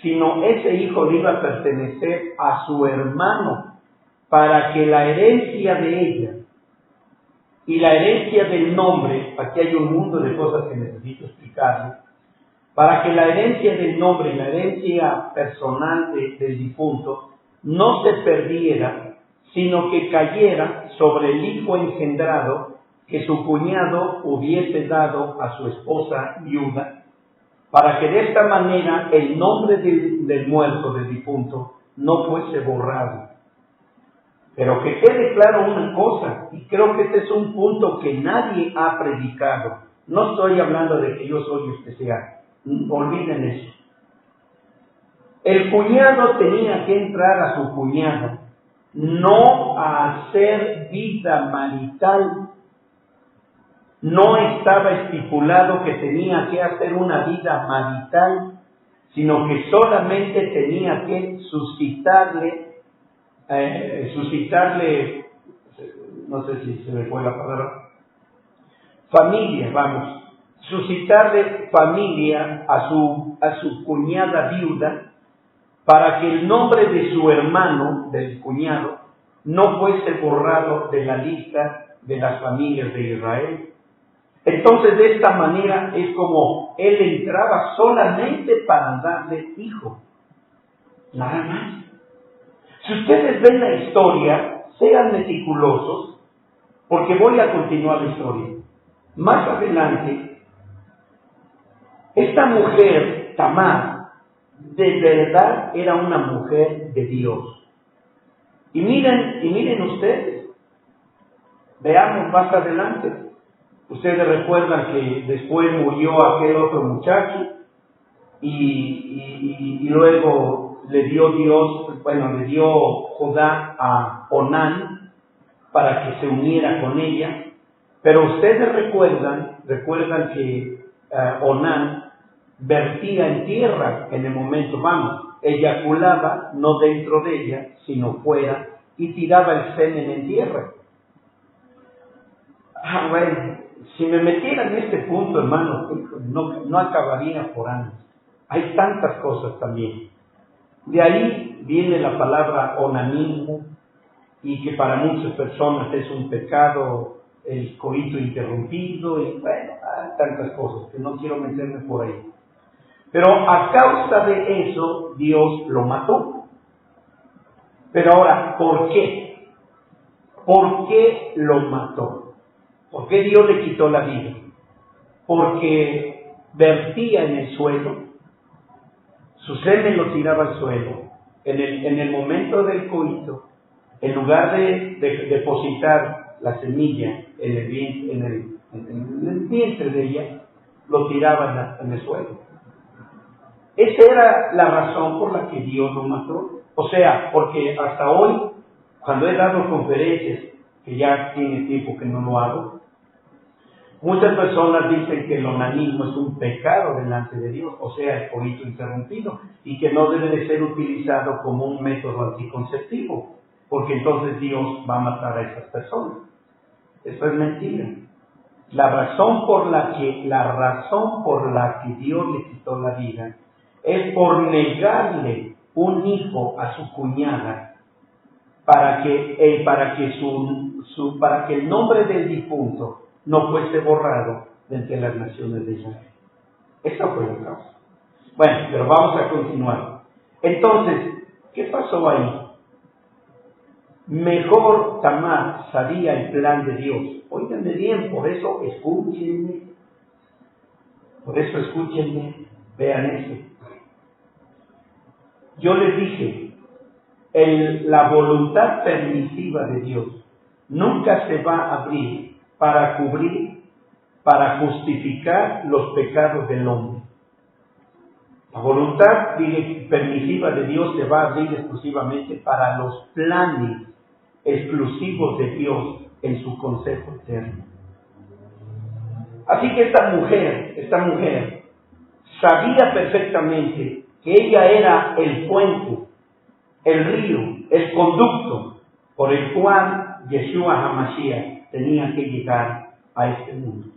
sino ese hijo le iba a pertenecer a su hermano, para que la herencia de ella y la herencia del nombre, aquí hay un mundo de cosas que necesito explicarles, para que la herencia del nombre y la herencia personal del difunto no se perdiera, sino que cayera sobre el hijo engendrado que su cuñado hubiese dado a su esposa viuda, para que de esta manera el nombre del muerto, del difunto, no fuese borrado. Pero que quede claro una cosa, y creo que este es un punto que nadie ha predicado. No estoy hablando de que yo soy especial, olviden eso. El cuñado tenía que entrar a su cuñada, no a hacer vida marital. No estaba estipulado que tenía que hacer una vida marital, sino que solamente tenía que suscitarle, no sé si se me fue la palabra, familia, suscitarle familia a su cuñada viuda, para que el nombre de su hermano, del cuñado, no fuese borrado de la lista de las familias de Israel. Entonces, de esta manera es como él entraba solamente para darle hijo, nada más. Si ustedes ven la historia, sean meticulosos, porque voy a continuar la historia. Más adelante, esta mujer, Tamar, de verdad era una mujer de Dios. Y miren ustedes, veamos más adelante. Ustedes recuerdan que después murió aquel otro muchacho y luego le dio Judá a Onán para que se uniera con ella. Pero ustedes recuerdan que Onán vertía en tierra en el momento, eyaculaba no dentro de ella, sino fuera, y tiraba el semen en tierra. Bueno, si me metiera en este punto, hermano, no acabaría por años. Hay tantas cosas también. De ahí viene la palabra onanismo, y que para muchas personas es un pecado el coito interrumpido, y bueno, hay tantas cosas que no quiero meterme por ahí. Pero a causa de eso, Dios lo mató. Pero ahora, ¿por qué? ¿Por qué lo mató? ¿Por qué Dios le quitó la vida? Porque vertía en el suelo, su semen lo tiraba al suelo. En el momento del coito, en lugar de depositar la semilla en el vientre de ella, lo tiraba en el suelo. Esa era la razón por la que Dios lo mató. O sea, porque hasta hoy, cuando he dado conferencias, que ya tiene tiempo que no lo hago, muchas personas dicen que el onanismo es un pecado delante de Dios, o sea, el coito interrumpido, y que no debe de ser utilizado como un método anticonceptivo, porque entonces Dios va a matar a esas personas. Eso es mentira. La razón por la que Dios le quitó la vida es por negarle un hijo a su cuñada, para que el nombre del difunto no fuese borrado de entre las naciones de Israel. Esa fue la causa. Bueno, pero vamos a continuar. Entonces, ¿qué pasó ahí? Mejor Tamar sabía el plan de Dios. Óiganme bien, por eso escúchenme, vean esto. Yo les dije, la voluntad permisiva de Dios nunca se va a abrir para cubrir, para justificar los pecados del hombre. La voluntad permisiva de Dios se va a abrir exclusivamente para los planes exclusivos de Dios en su consejo eterno. Así que esta mujer sabía perfectamente que ella era el puente, el río, el conducto por el cual Yeshua HaMashiach tenía que llegar a este mundo.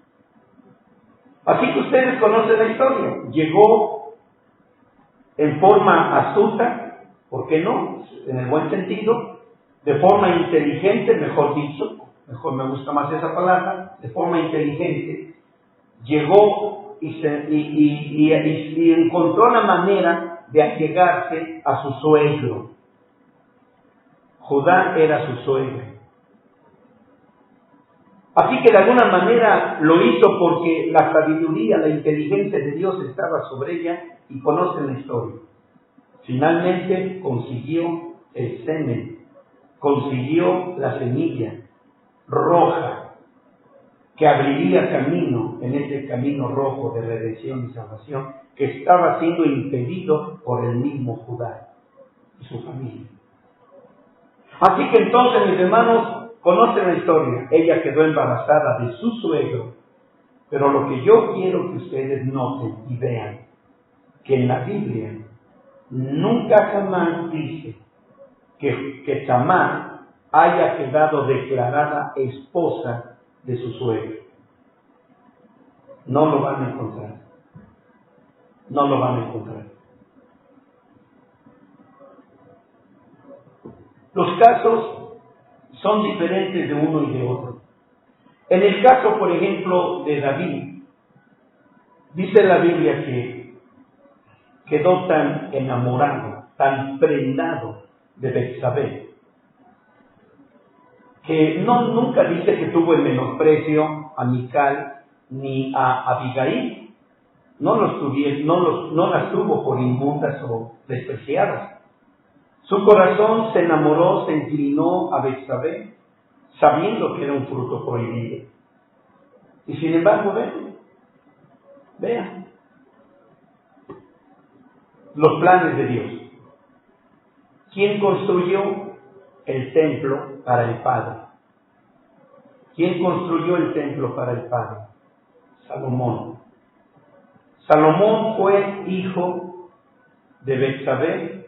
Así que ustedes conocen la historia. Llegó en forma astuta, ¿por qué no? En el buen sentido, de forma inteligente, mejor dicho, mejor me gusta más esa palabra, de forma inteligente, llegó y encontró la manera de allegarse a su suegro. Judá era su suegro. Así que de alguna manera lo hizo porque la sabiduría, la inteligencia de Dios estaba sobre ella, y conocen la historia. Finalmente consiguió el semen, consiguió la semilla roja que abriría camino en ese camino rojo de redención y salvación que estaba siendo impedido por el mismo Judá y su familia. Así que entonces, mis hermanos, conocen la historia. Ella quedó embarazada de su suegro. Pero lo que yo quiero que ustedes noten y vean, que en la Biblia nunca jamás dice que Tamar haya quedado declarada esposa de su suegro. No lo van a encontrar. No lo van a encontrar. Los casos son diferentes de uno y de otro. En el caso, por ejemplo, de David, dice la Biblia que quedó tan enamorado, tan prendado de Betsabé, que nunca dice que tuvo el menosprecio a Mical ni a Abigail. No las tuvo por inmundas o despreciadas. Su corazón se enamoró, se inclinó a Betsabé, sabiendo que era un fruto prohibido. Y sin embargo, vean los planes de Dios. ¿Quién construyó el templo para el Padre? ¿Quién construyó el templo para el Padre? Salomón. Salomón fue hijo de Betsabé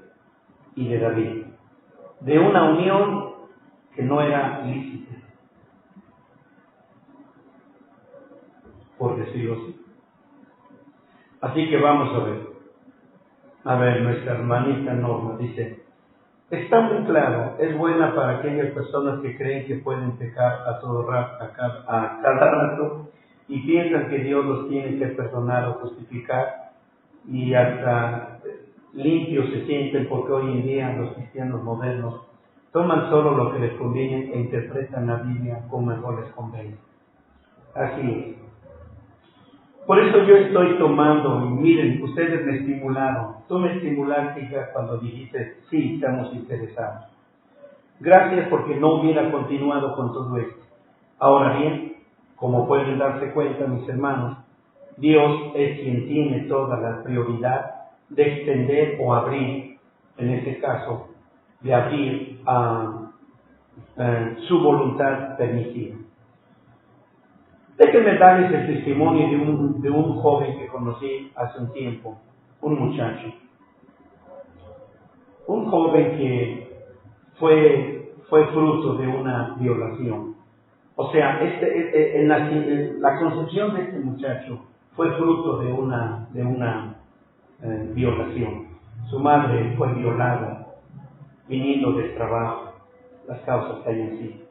y de David, de una unión que no era lícita, por decirlo así. Así que vamos a ver. A ver, nuestra hermanita Norma dice, está muy claro, es buena para aquellas personas que creen que pueden pecar a todo rato, a cada rato, y piensan que Dios los tiene que perdonar o justificar, y hasta limpios se sienten porque hoy en día los cristianos modernos toman solo lo que les conviene e interpretan la Biblia como mejor les conviene. Así es. Por eso yo estoy tomando, y miren, ustedes me estimularon. Tú me estimulaste, hija, cuando dijiste, sí, estamos interesados. Gracias, porque no hubiera continuado con todo esto. Ahora bien, como pueden darse cuenta, mis hermanos, Dios es quien tiene toda la prioridad de extender o abrir, en este caso, de abrir a su voluntad permitida. Déjenme darles el testimonio de un joven que conocí hace un tiempo, un muchacho. Un joven que fue fruto de una violación. O sea, la concepción de este muchacho fue fruto de una violación. Su madre fue violada, viniendo del trabajo, las causas que hay en sí.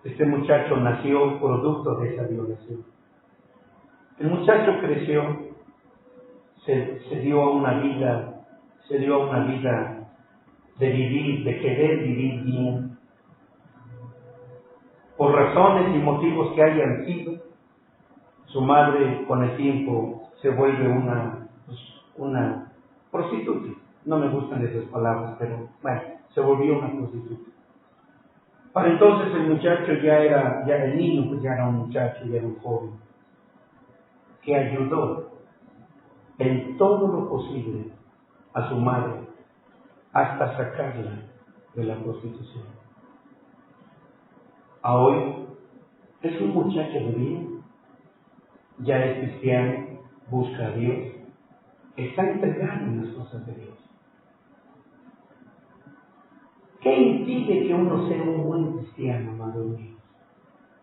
Este muchacho nació producto de esa violación. El muchacho creció, se dio a una vida de vivir, de querer vivir bien. Por razones y motivos que hayan sido, su madre con el tiempo se vuelve una prostituta. No me gustan esas palabras, pero bueno, se volvió una prostituta. Para entonces el muchacho el niño pues ya era un muchacho, ya era un joven, que ayudó en todo lo posible a su madre hasta sacarla de la prostitución. A hoy es un muchacho de bien, ya es cristiano, busca a Dios, está entregado en las cosas de Dios. ¿Qué impide que uno sea un buen cristiano, amado mío?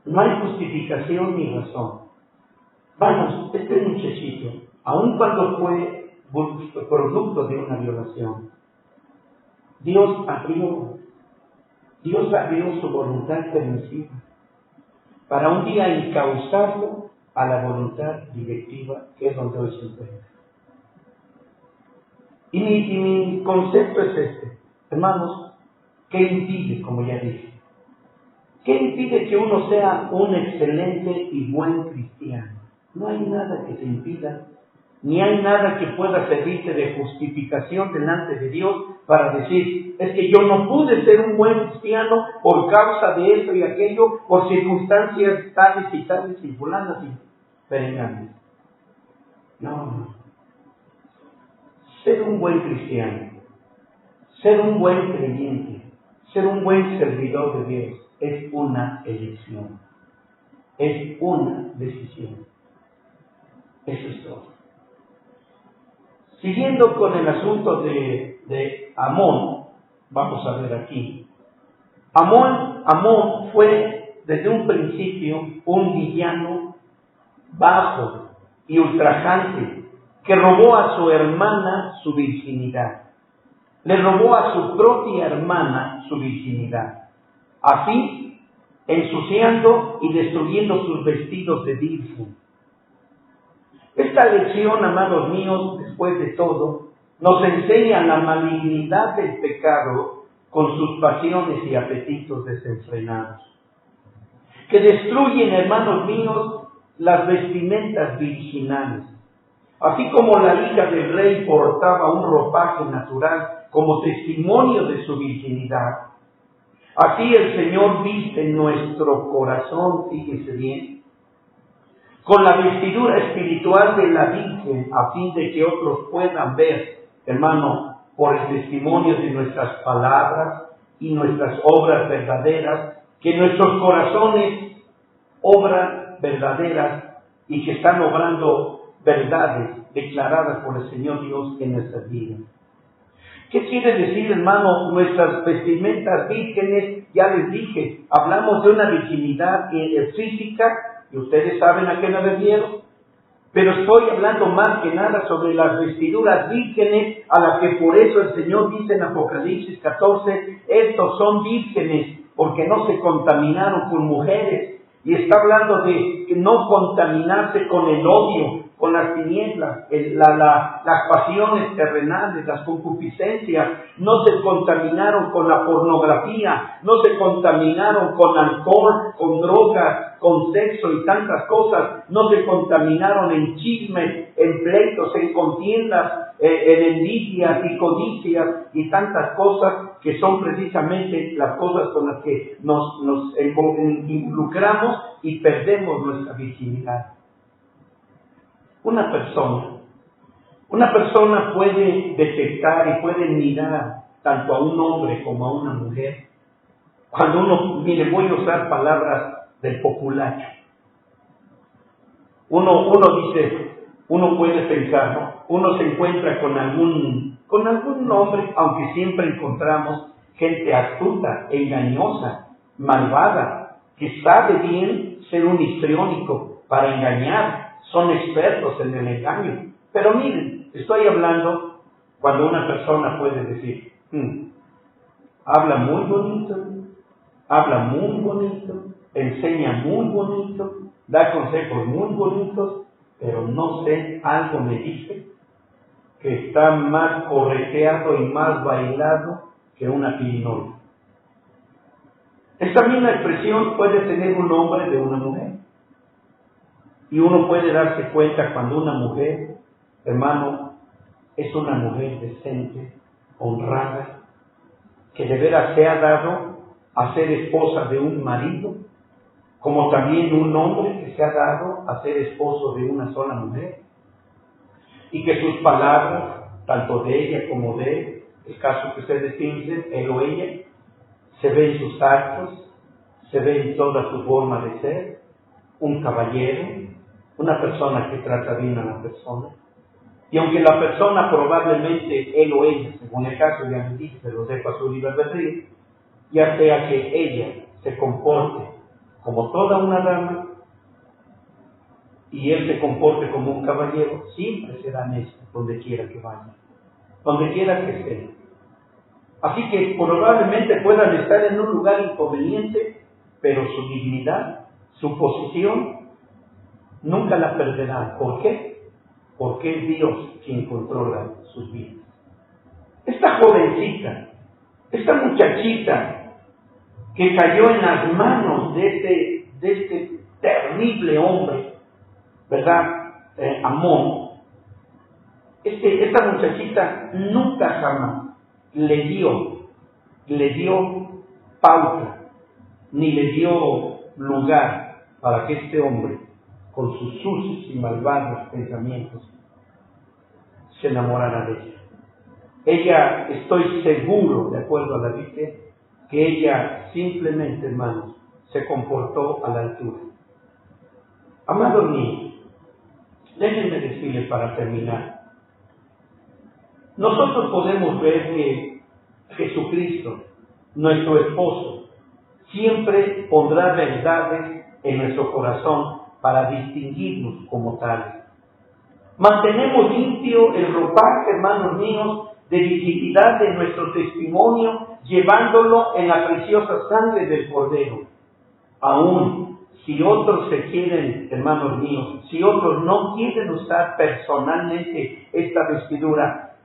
No hay justificación ni razón. Vamos, este muchachito, aun cuando fue producto de una violación. Dios abrió su voluntad permisiva para un día encauzarlo a la voluntad directiva, que es donde hoy se encuentra. Y mi concepto es este, hermanos, ¿qué impide, como ya dije? ¿Qué impide que uno sea un excelente y buen cristiano? No hay nada que te impida, ni hay nada que pueda servirte de justificación delante de Dios para decir, es que yo no pude ser un buen cristiano por causa de esto y aquello, por circunstancias tales y tales y fulanas y perenganas. No. Ser un buen cristiano, ser un buen creyente, ser un buen servidor de Dios es una elección, es una decisión. Eso es todo. Siguiendo con el asunto de Amón, vamos a ver aquí. Amón fue desde un principio un villano bajo y ultrajante que robó a su hermana su virginidad. Le robó a su propia hermana su virginidad. Así, ensuciando y destruyendo sus vestidos de virgen. Esta lección, amados míos, después de todo, nos enseña la malignidad del pecado con sus pasiones y apetitos desenfrenados, que destruyen, hermanos míos, las vestimentas virginales. Así como la hija del rey portaba un ropaje natural como testimonio de su virginidad, así el Señor viste en nuestro corazón, fíjese bien, con la vestidura espiritual de la Virgen, a fin de que otros puedan ver, hermano, por el testimonio de nuestras palabras y nuestras obras verdaderas, que nuestros corazones obran verdaderas y que están obrando verdades declaradas por el Señor Dios en nuestras vidas. ¿Qué quiere decir, hermano? Nuestras vestimentas vírgenes, ya les dije, hablamos de una virginidad física, y ustedes saben a qué me refiero, pero estoy hablando más que nada sobre las vestiduras vírgenes, a las que por eso el Señor dice en Apocalipsis 14, estos son vírgenes, porque no se contaminaron con mujeres, y está hablando de no contaminarse con el odio, con las tinieblas, las pasiones terrenales, las concupiscencias, no se contaminaron con la pornografía, no se contaminaron con alcohol, con drogas, con sexo y tantas cosas, no se contaminaron en chismes, en pleitos, en contiendas, en envidias y codicias y tantas cosas que son precisamente las cosas con las que nos involucramos y perdemos nuestra virginidad. Una persona puede detectar y puede mirar tanto a un hombre como a una mujer. Cuando uno, mire, voy a usar palabras del populacho. Uno puede pensar, ¿no? Uno se encuentra con algún hombre, aunque siempre encontramos gente astuta, engañosa, malvada, que sabe bien ser un histriónico para engañar. Son expertos en el engaño. Pero miren, estoy hablando cuando una persona puede decir, habla muy bonito, enseña muy bonito, da consejos muy bonitos, pero no sé, algo me dice que está más correteado y más bailado que una pirinola. Esta misma expresión puede tener un hombre de una mujer. Y uno puede darse cuenta cuando una mujer, hermano, es una mujer decente, honrada, que de veras se ha dado a ser esposa de un marido, como también un hombre que se ha dado a ser esposo de una sola mujer, y que sus palabras, tanto de ella como de él, el caso que ustedes piensen, él o ella, se ve en sus actos, se ve en toda su forma de ser, un caballero, una persona que trata bien a la persona. Y aunque la persona probablemente, él o ella, según el caso, ya les dije, se lo dejo a su libre albedrío, ya sea que ella se comporte como toda una dama y él se comporte como un caballero, siempre serán estos. donde quiera que vaya, donde quiera que esté. Así que probablemente puedan estar en un lugar inconveniente, pero su dignidad, su posición, nunca la perderán. ¿Por qué? Porque es Dios quien controla sus vidas. Esta jovencita, esta muchachita que cayó en las manos de este terrible hombre, ¿verdad? Amón, esta muchachita nunca jamás le dio pauta, ni le dio lugar para que este hombre, con sus sucios y malvados pensamientos, se enamorara de ella. Ella, estoy seguro, de acuerdo a la Biblia, que ella simplemente, hermanos, se comportó a la altura. Amados míos, déjenme decirles para terminar, nosotros podemos ver que Jesucristo, nuestro esposo, siempre pondrá verdades en nuestro corazón para distinguirnos como tales. Mantenemos limpio el ropaje, hermanos míos, de virginidad de nuestro testimonio, llevándolo en la preciosa sangre del Cordero. Aún si otros se quieren, hermanos míos, si otros no quieren usar personalmente esta vestidura,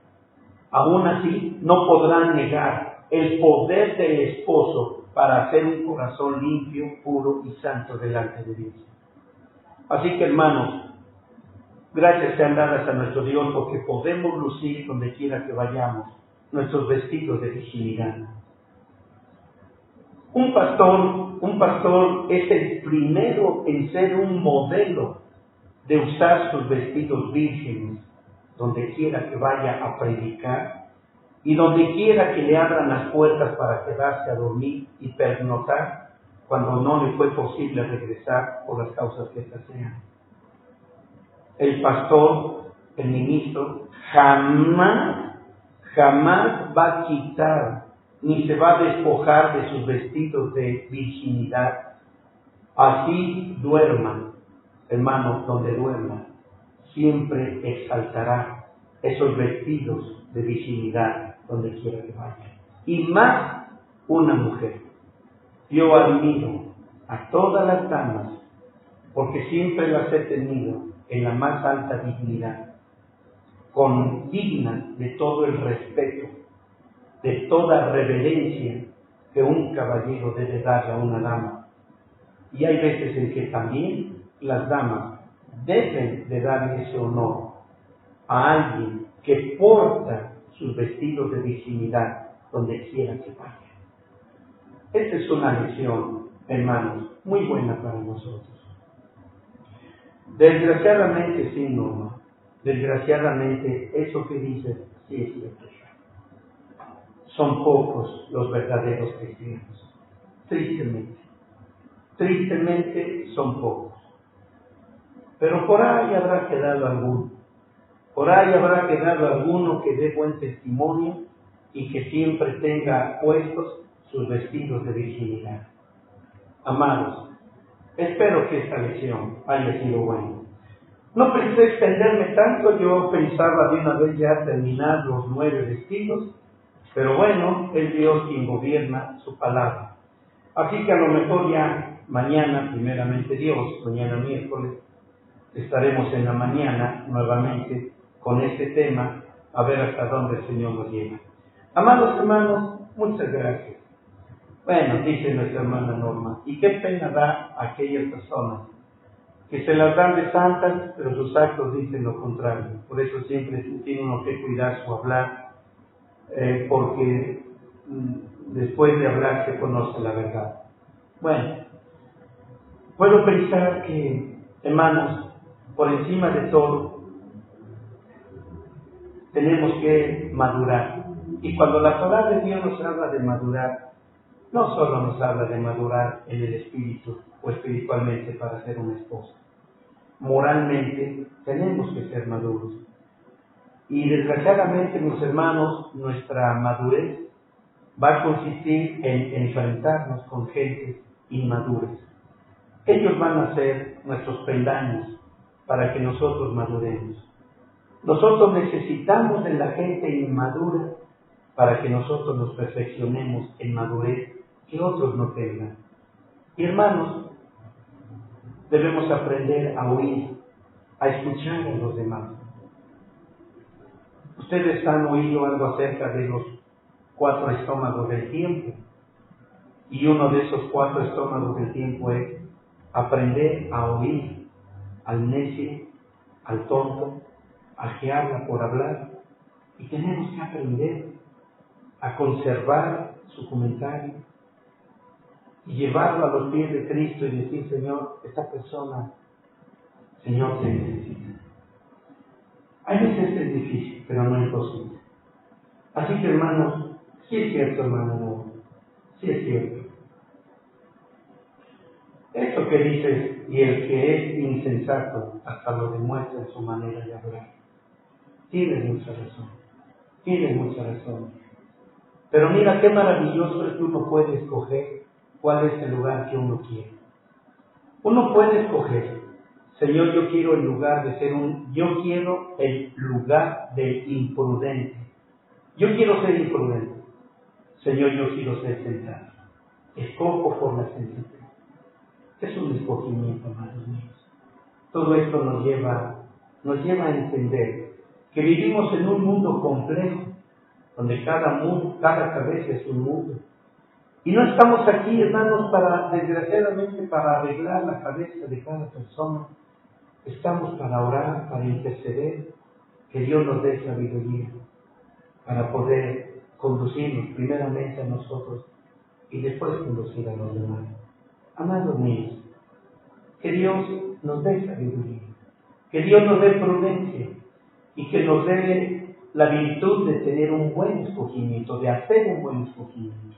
aún así no podrán negar el poder del esposo para hacer un corazón limpio, puro y santo delante de Dios. Así que, hermanos, gracias sean dadas a nuestro Dios porque podemos lucir donde quiera que vayamos nuestros vestidos de virginidad. Un pastor es el primero en ser un modelo de usar sus vestidos vírgenes donde quiera que vaya a predicar y donde quiera que le abran las puertas para quedarse a dormir y pernoctar cuando no le fue posible regresar por las causas que éstas sean. El pastor, el ministro, jamás va a quitar ni se va a despojar de sus vestidos de virginidad. Así duerman, hermanos, donde duerman, siempre exaltará esos vestidos de virginidad donde quiera que vaya. Y más una mujer. Yo admiro a todas las damas porque siempre las he tenido en la más alta dignidad, dignas de todo el respeto, de toda reverencia que un caballero debe darle a una dama. Y hay veces en que también las damas deben de darle ese honor a alguien que porta sus vestidos de virginidad donde quiera que vaya. Esta es una lección, hermanos, muy buena para nosotros. Desgraciadamente, sí, Norma, desgraciadamente eso que dices sí es cierto. Son pocos los verdaderos cristianos. Tristemente son pocos. Pero por ahí habrá quedado alguno. Por ahí habrá quedado alguno que dé buen testimonio y que siempre tenga puestos sus vestidos de virginidad. Amados, espero que esta lección haya sido buena. No pensé extenderme tanto, yo pensaba de una vez ya terminar los 9 vestidos, pero bueno, es Dios quien gobierna su palabra. Así que a lo mejor ya mañana, primeramente Dios, mañana miércoles, estaremos en la mañana nuevamente con este tema, a ver hasta dónde el Señor nos lleva. Amados hermanos, muchas gracias. Bueno, dice nuestra hermana Norma, y qué pena da a aquellas personas que se las dan de santas, pero sus actos dicen lo contrario. Por eso siempre tiene uno que cuidar su hablar, porque después de hablar se conoce la verdad. Bueno, puedo pensar que, hermanos, por encima de todo, tenemos que madurar. Y cuando la palabra de Dios nos habla de madurar, no solo nos habla de madurar en el espíritu o espiritualmente para ser una esposa. Moralmente tenemos que ser maduros. Y desgraciadamente, mis hermanos, nuestra madurez va a consistir en enfrentarnos con gentes inmaduras. Ellos van a ser nuestros peldaños para que nosotros maduremos. Nosotros necesitamos de la gente inmadura para que nosotros nos perfeccionemos en madurez que otros no tengan. Y hermanos, debemos aprender a oír, a escuchar a los demás. Ustedes han oído algo acerca de los 4 estómagos del tiempo. Y uno de esos 4 estómagos del tiempo es aprender a oír al necio, al tonto, al que habla por hablar. Y tenemos que aprender a conservar su comentario y llevarlo a los pies de Cristo y decir: Señor, esta persona, Señor, te necesita. A veces es difícil, pero no es imposible. Así que, hermanos, sí es cierto, hermano, no, sí es cierto. Eso que dices, y el que es insensato hasta lo demuestra en su manera de hablar. Tienes mucha razón, tienes mucha razón. Pero mira qué maravilloso es que uno puede escoger cuál es el lugar que uno quiere. Uno puede escoger: Señor, yo quiero el lugar de yo quiero el lugar del imprudente. Yo quiero ser imprudente. Señor, yo quiero ser sensato. Escojo por la sensatez. Es un escogimiento, hermanos míos. Todo esto nos lleva a entender que vivimos en un mundo complejo, donde cada cabeza es un mundo. Y no estamos aquí, hermanos, desgraciadamente, para arreglar la cabeza de cada persona. Estamos para orar, para interceder, que Dios nos dé sabiduría, para poder conducirnos primeramente a nosotros y después conducir a los demás. Amados míos, que Dios nos dé sabiduría, que Dios nos dé prudencia y que nos dé la virtud de tener un buen escogimiento, de hacer un buen escogimiento.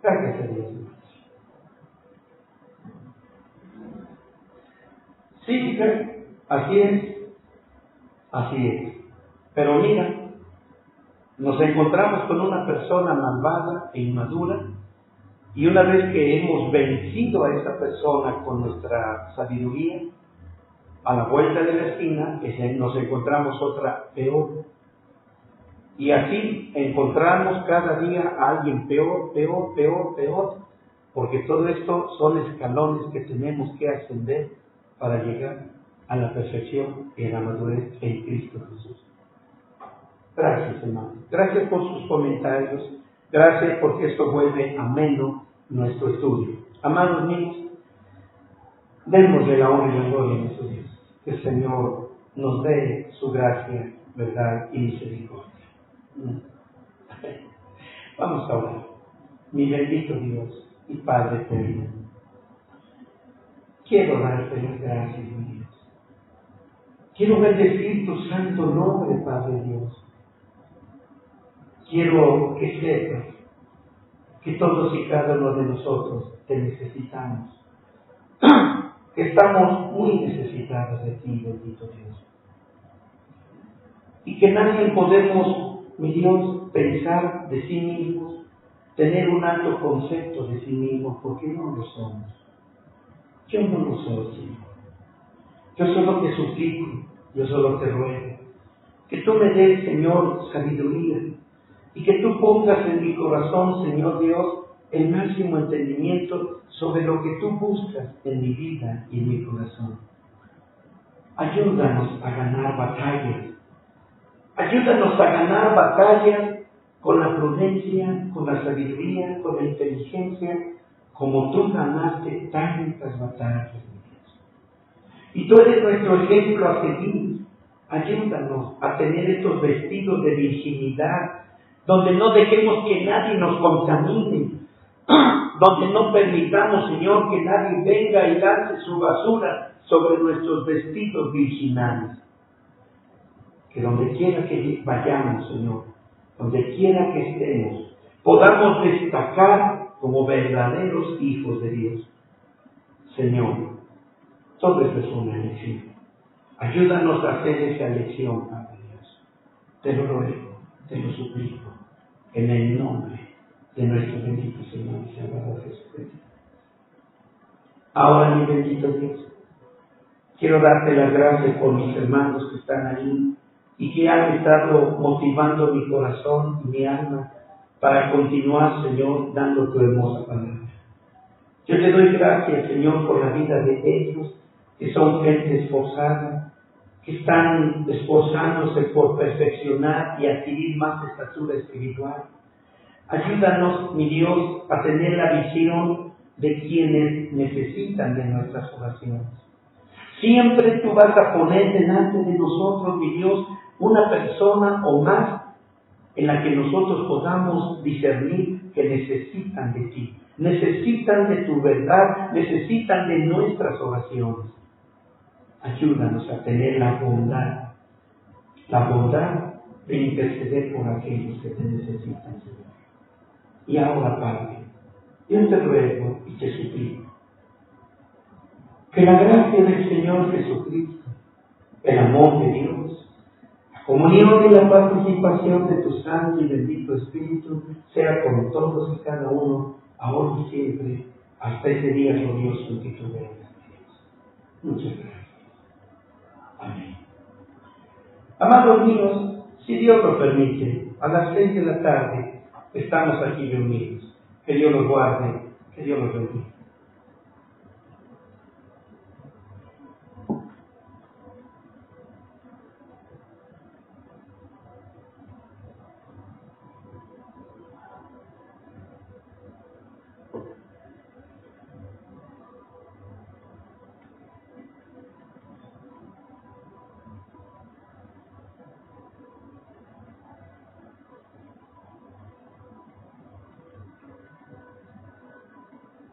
Gracias a Dios. Sí, así es. Pero mira, nos encontramos con una persona malvada e inmadura, y una vez que hemos vencido a esa persona con nuestra sabiduría, a la vuelta de la esquina nos encontramos otra peor. Y así encontramos cada día a alguien peor, porque todo esto son escalones que tenemos que ascender para llegar a la perfección y a la madurez en Cristo Jesús. Gracias, hermano. Gracias por sus comentarios. Gracias porque esto vuelve ameno nuestro estudio. Amados míos, démosle la honra y la gloria a nuestro Dios. Que el Señor nos dé su gracia, verdad y misericordia. Vamos a orar. Mi bendito Dios y Padre eterno, quiero darte las gracias, mi Dios. Quiero bendecir tu santo nombre, Padre Dios. Quiero que sepas que todos y cada uno de nosotros te necesitamos. Que estamos muy necesitados de ti, bendito Dios. Y que nadie podemos, mi Dios, pensar de sí mismos, tener un alto concepto de sí mismos, porque no lo somos. Yo no lo soy, Señor. Yo solo te suplico, yo solo te ruego, que tú me des, Señor, sabiduría, y que tú pongas en mi corazón, Señor Dios, el máximo entendimiento sobre lo que tú buscas en mi vida y en mi corazón. Ayúdanos a ganar batallas. Ayúdanos a ganar batallas con la prudencia, con la sabiduría, con la inteligencia, como tú ganaste tantas batallas, mi Dios. Y tú eres nuestro ejemplo a seguir. Ayúdanos a tener estos vestidos de virginidad, donde no dejemos que nadie nos contamine, donde no permitamos, Señor, que nadie venga y lance su basura sobre nuestros vestidos virginales. Que donde quiera que vayamos, Señor, donde quiera que estemos, podamos destacar como verdaderos hijos de Dios. Señor, todo esto es una elección. Ayúdanos a hacer esa elección, Padre Dios. Te lo ruego, te lo suplico, en el nombre de nuestro bendito Señor y Salvador Jesucristo. Ahora, mi bendito Dios, quiero darte las gracias por mis hermanos que están ahí y que han estado motivando mi corazón y mi alma para continuar, Señor, dando tu hermosa palabra. Yo te doy gracias, Señor, por la vida de ellos, que son gente esforzada, que están esforzándose por perfeccionar y adquirir más estatura espiritual. Ayúdanos, mi Dios, a tener la visión de quienes necesitan de nuestras oraciones. Siempre tú vas a poner delante de nosotros, mi Dios, una persona o más en la que nosotros podamos discernir que necesitan de ti, necesitan de tu verdad, necesitan de nuestras oraciones. Ayúdanos a tener la bondad de interceder por aquellos que te necesitan, Señor. Y ahora, Padre, yo te ruego y te suplico que la gracia del Señor Jesucristo, el amor de Dios, la comunión y la participación de tu Santo y bendito Espíritu sea con todos y cada uno, ahora y siempre, hasta ese día glorioso en que tú vengas, Dios. Muchas gracias. Amén. Amados míos, si Dios lo permite, a las 6 de la tarde estamos aquí reunidos. Que Dios los guarde, que Dios los bendiga.